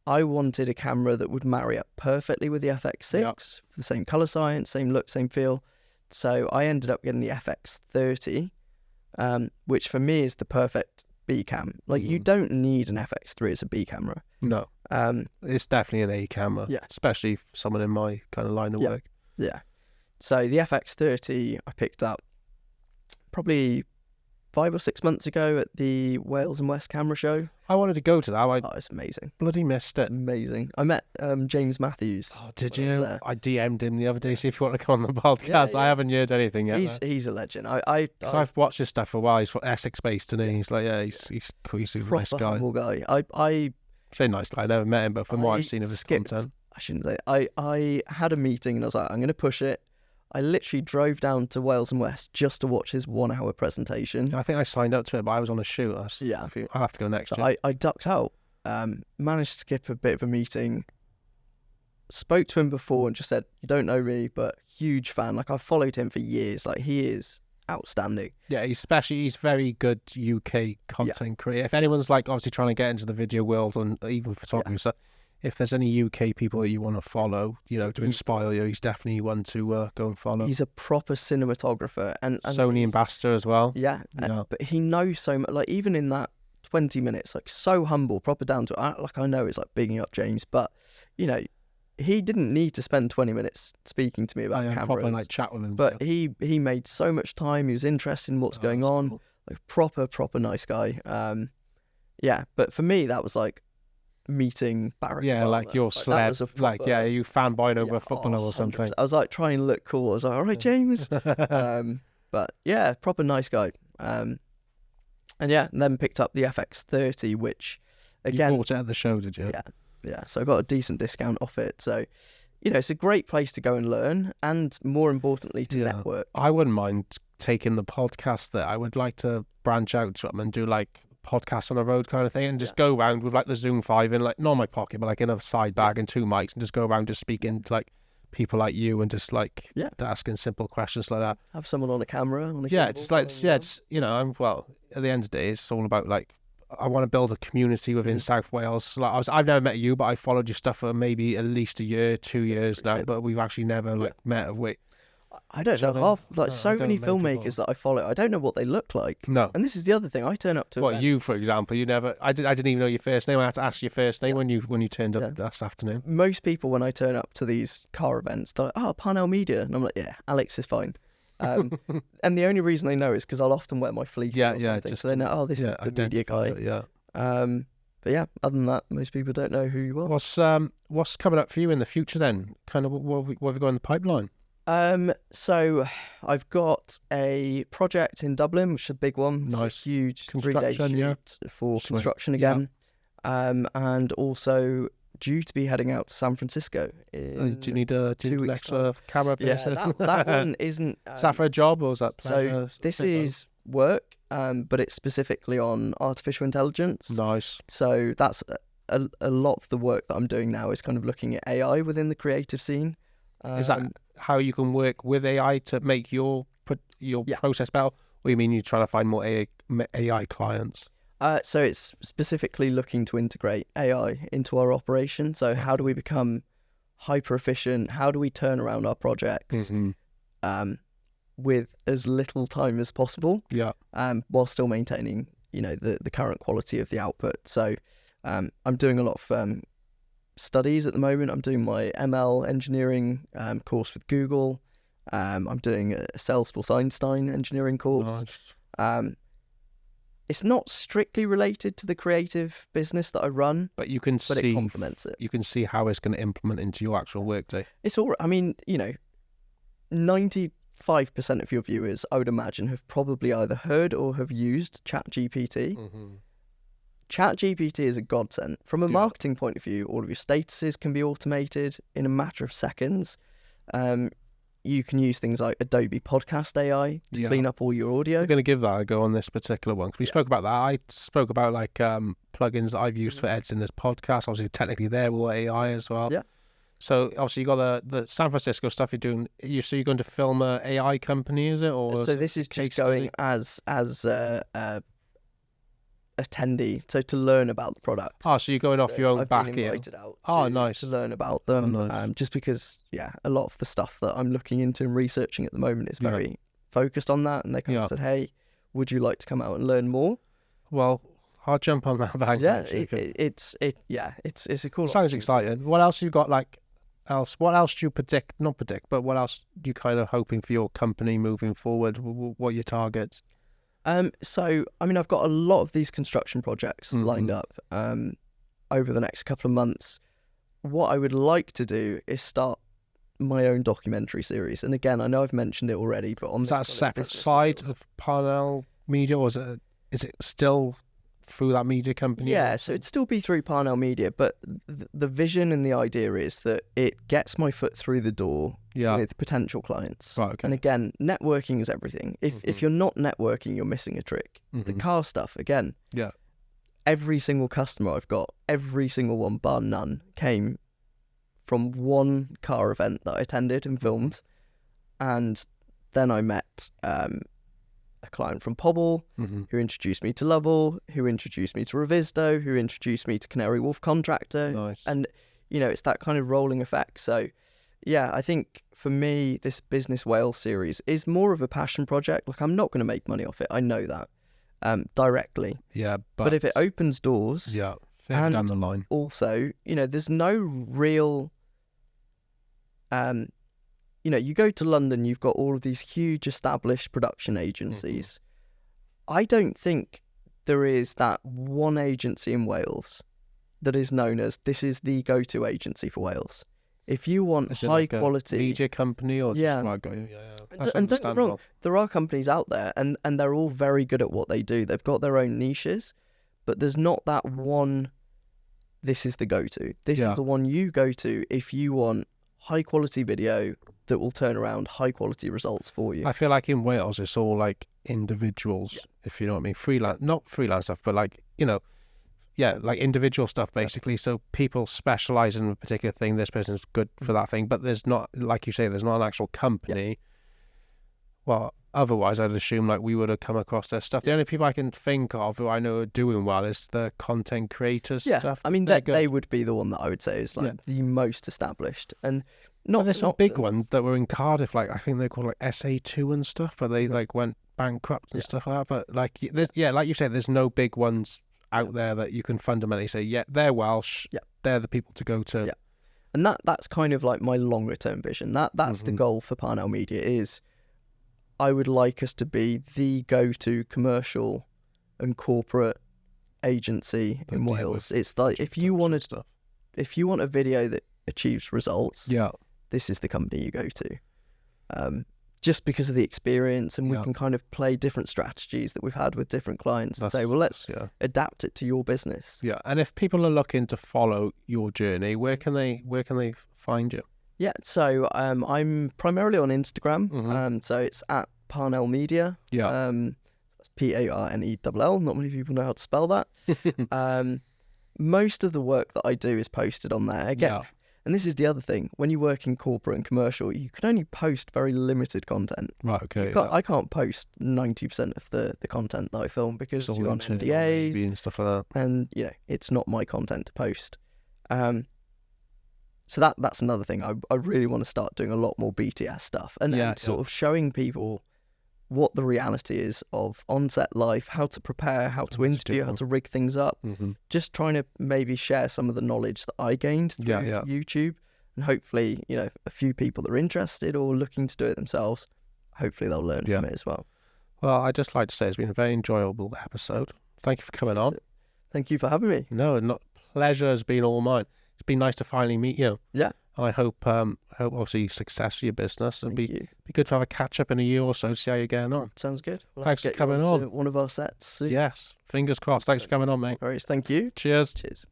I wanted a camera that would marry up perfectly with the FX6, for the same colour science, same look, same feel. So I ended up getting the FX30, which for me is the perfect B cam. Like, you don't need an FX3 as a B camera. No. It's definitely an A camera, especially for someone in my kind of line of work. Yeah. So the FX30 I picked up probably 5 or 6 months ago at the Wales and West Camera Show. I wanted to go to that. It's amazing. Bloody missed it. It's amazing. I met James Matthews. Oh, did you? I DM'd him the other day, see if you want to come on the podcast. I haven't heard anything yet. He's a legend. I've watched his stuff for a while. He's Essex based, and he's like, he's a nice guy. Humble guy. I say nice guy. I never met him, but from what I've seen of his content, I shouldn't say. I had a meeting and I was like, I'm going to push it. I literally drove down to Wales and West just to watch his 1 hour presentation. I think I signed up to it, but I was on a shoot. I'll have to go next year. I ducked out. Managed to skip a bit of a meeting. Spoke to him before and just said, you don't know me, but huge fan. Like, I've followed him for years. Like, he is outstanding. Yeah, he's very good UK content creator. If anyone's like obviously trying to get into the video world and even photography, so if there's any UK people that you want to follow, to inspire you, he's definitely one to go and follow. He's a proper cinematographer and Sony ambassador as well. Yeah. But he knows so much. Like, even in that 20 minutes, like, so humble, proper down to it. Like, I know it's like bigging up James, but he didn't need to spend 20 minutes speaking to me about cameras. Proper like chat with him. But he made so much time. He was interested in what's going on. Cool. Like, proper nice guy. But for me, that was like meeting Barack Obama. Like your celeb, you fanboying over a footballer or something. 100%. I was like trying to look cool. I was like, all right, James. But yeah, proper nice guy. And then picked up the FX30, which again, you bought it at the show, did you? Yeah. So I got a decent discount off it. So it's a great place to go and learn, and more importantly, to network. I wouldn't mind taking the podcast that I would like to branch out to and do like podcast on the road kind of thing, and just go around with like the Zoom 5 in, like, not in my pocket, but like in a side bag and 2 mics, and just go around just speaking to like people like you and just like asking simple questions like that. Have someone on a camera. On a it's like at the end of the day, it's all about like, I want to build a community within South Wales. Like, I've never met you, but I followed your stuff for maybe at least a year, 2 years now, but we've actually never met. I don't know. So many filmmakers that I follow, I don't know what they look like. No. And this is the other thing. I turn up to events. You, for example, you never. I didn't even know your first name. I had to ask your first name when you turned up this afternoon. Most people, when I turn up to these car events, they're like, Parnell Media, and I'm like, Alex is fine. And the only reason they know is because I'll often wear my fleece. Or something. So they know, this is the media guy. But yeah, other than that, most people don't know who you are. What's coming up for you in the future then? Kind of what have you got in the pipeline? So I've got a project in Dublin, which is a big one. Nice. It's a huge 3-day shoot for construction again. And also due to be heading out to San Francisco in do you need an extra camera? That one isn't. Is that for a job or is that pleasure? So this is work, but it's specifically on artificial intelligence. Nice. So that's a lot of the work that I'm doing now is kind of looking at AI within the creative scene. Is that how you can work with AI to make your process better? Or you mean you're trying to find more AI clients? So it's specifically looking to integrate AI into our operation. So how do we become hyper efficient? How do we turn around our projects with as little time as possible? While still maintaining, the current quality of the output. So I'm doing a lot of studies at the moment. I'm doing my ML engineering course with Google. I'm doing a Salesforce Einstein engineering course. Nice. It's not strictly related to the creative business that I run, but it complements it. You can see how it's going to implement into your actual workday. It's all. I mean, 95% of your viewers, I would imagine, have probably either heard or have used ChatGPT. ChatGPT is a godsend. From a marketing point of view, all of your statuses can be automated in a matter of seconds. You can use things like Adobe Podcast AI to clean up all your audio. We're going to give that a go on this particular one. We spoke about that. I spoke about like plugins that I've used for editing this podcast. Obviously, technically, they're all AI as well. Yeah. So obviously, you got the San Francisco stuff you're doing. So you're going to film a AI company, is it? Or so this is just going as attendee, so to learn about the products. Oh, so you're going off your own I've back been here. invited out nice. to learn about them. Nice. Just because, a lot of the stuff that I'm looking into and researching at the moment is very focused on that, and they kind of said, "Hey, would you like to come out and learn more?" Well, I'll jump on that. It's a cool. Sounds exciting. What else you got? What else do you predict? Not predict, but what else do you kind of hoping for your company moving forward? What are your targets? So, I mean, I've got a lot of these construction projects lined up over the next couple of months. What I would like to do is start my own documentary series. And again, I know I've mentioned it already, but on is that a separate side of Parnell Media, or is it still through that media company? Yeah, so it'd still be through Parnell Media, but the vision and the idea is that it gets my foot through the door with potential clients. Right, okay. And again, networking is everything. If you're not networking, you're missing a trick. The car stuff, again, every single customer I've got, every single one, bar none, came from one car event that I attended and filmed. And then I met a client from Pobble, who introduced me to Lovell, who introduced me to Revisto, who introduced me to Canary Wharf Contractor. Nice. And, it's that kind of rolling effect. So, I think for me, this Business Wales series is more of a passion project. Like, I'm not going to make money off it. I know that directly. Yeah, but if it opens doors... Yeah, further down the line. Also, there's no real... you go to London, you've got all of these huge established production agencies. I don't think there is that one agency in Wales that is known as, this is the go-to agency for Wales. If you want high quality... media company or just like... And don't get me wrong, there are companies out there and they're all very good at what they do. They've got their own niches, but there's not that one, this is the go-to. This is the one you go to if you want high quality video that will turn around high quality results for you. I feel like in Wales it's all like individuals, if you know what I mean. Freelance, not freelance stuff, but like, like individual stuff basically. So people specialise in a particular thing. This person's good for that thing, but there's not, like you say, there's not an actual company. Well, otherwise I'd assume like we would have come across their stuff. The only people I can think of who I know are doing well is the content creators stuff. I mean, they would be the one that I would say is like the most established. And there's some big ones that were in Cardiff, like I think they're called like SA2 and stuff, but they like went bankrupt and stuff like that. But like, like you said, there's no big ones out there that you can fundamentally say, they're Welsh, they're the people to go to. And that's kind of like my longer term vision. That's the goal for Parnell Media is I would like us to be the go-to commercial and corporate agency in Wales. It's like if you want a video that achieves results, this is the company you go to. Just because of the experience, and we can kind of play different strategies that we've had with different clients and say, well, let's adapt it to your business. Yeah, and if people are looking to follow your journey, where can they find you? Yeah, so I'm primarily on Instagram. So it's at Parnell Media. Yeah. Parnell. Not many people know how to spell that. Most of the work that I do is posted on there. Again, and this is the other thing. When you work in corporate and commercial, you can only post very limited content. Right, okay. I can't post 90% of the content that I film because you're on NDAs and stuff like that. And, it's not my content to post. So that's another thing. I really want to start doing a lot more BTS stuff and sort of showing people what the reality is of on-set life, how to prepare, how to interview, how to rig things up. Just trying to maybe share some of the knowledge that I gained through YouTube, and hopefully, you know, a few people that are interested or looking to do it themselves, hopefully they'll learn from it as well. Well, I'd just like to say it's been a very enjoyable episode. Thank you for coming on. Thank you for having me. No, pleasure has been all mine. It's been nice to finally meet you. Yeah. I hope obviously success for your business, and be good to have a catch up in a year or so to see how you're getting on. Sounds good. Thanks for coming on. One of our sets soon. Yes, fingers crossed. Thanks for coming on, mate. All right, thank you. Cheers. Cheers.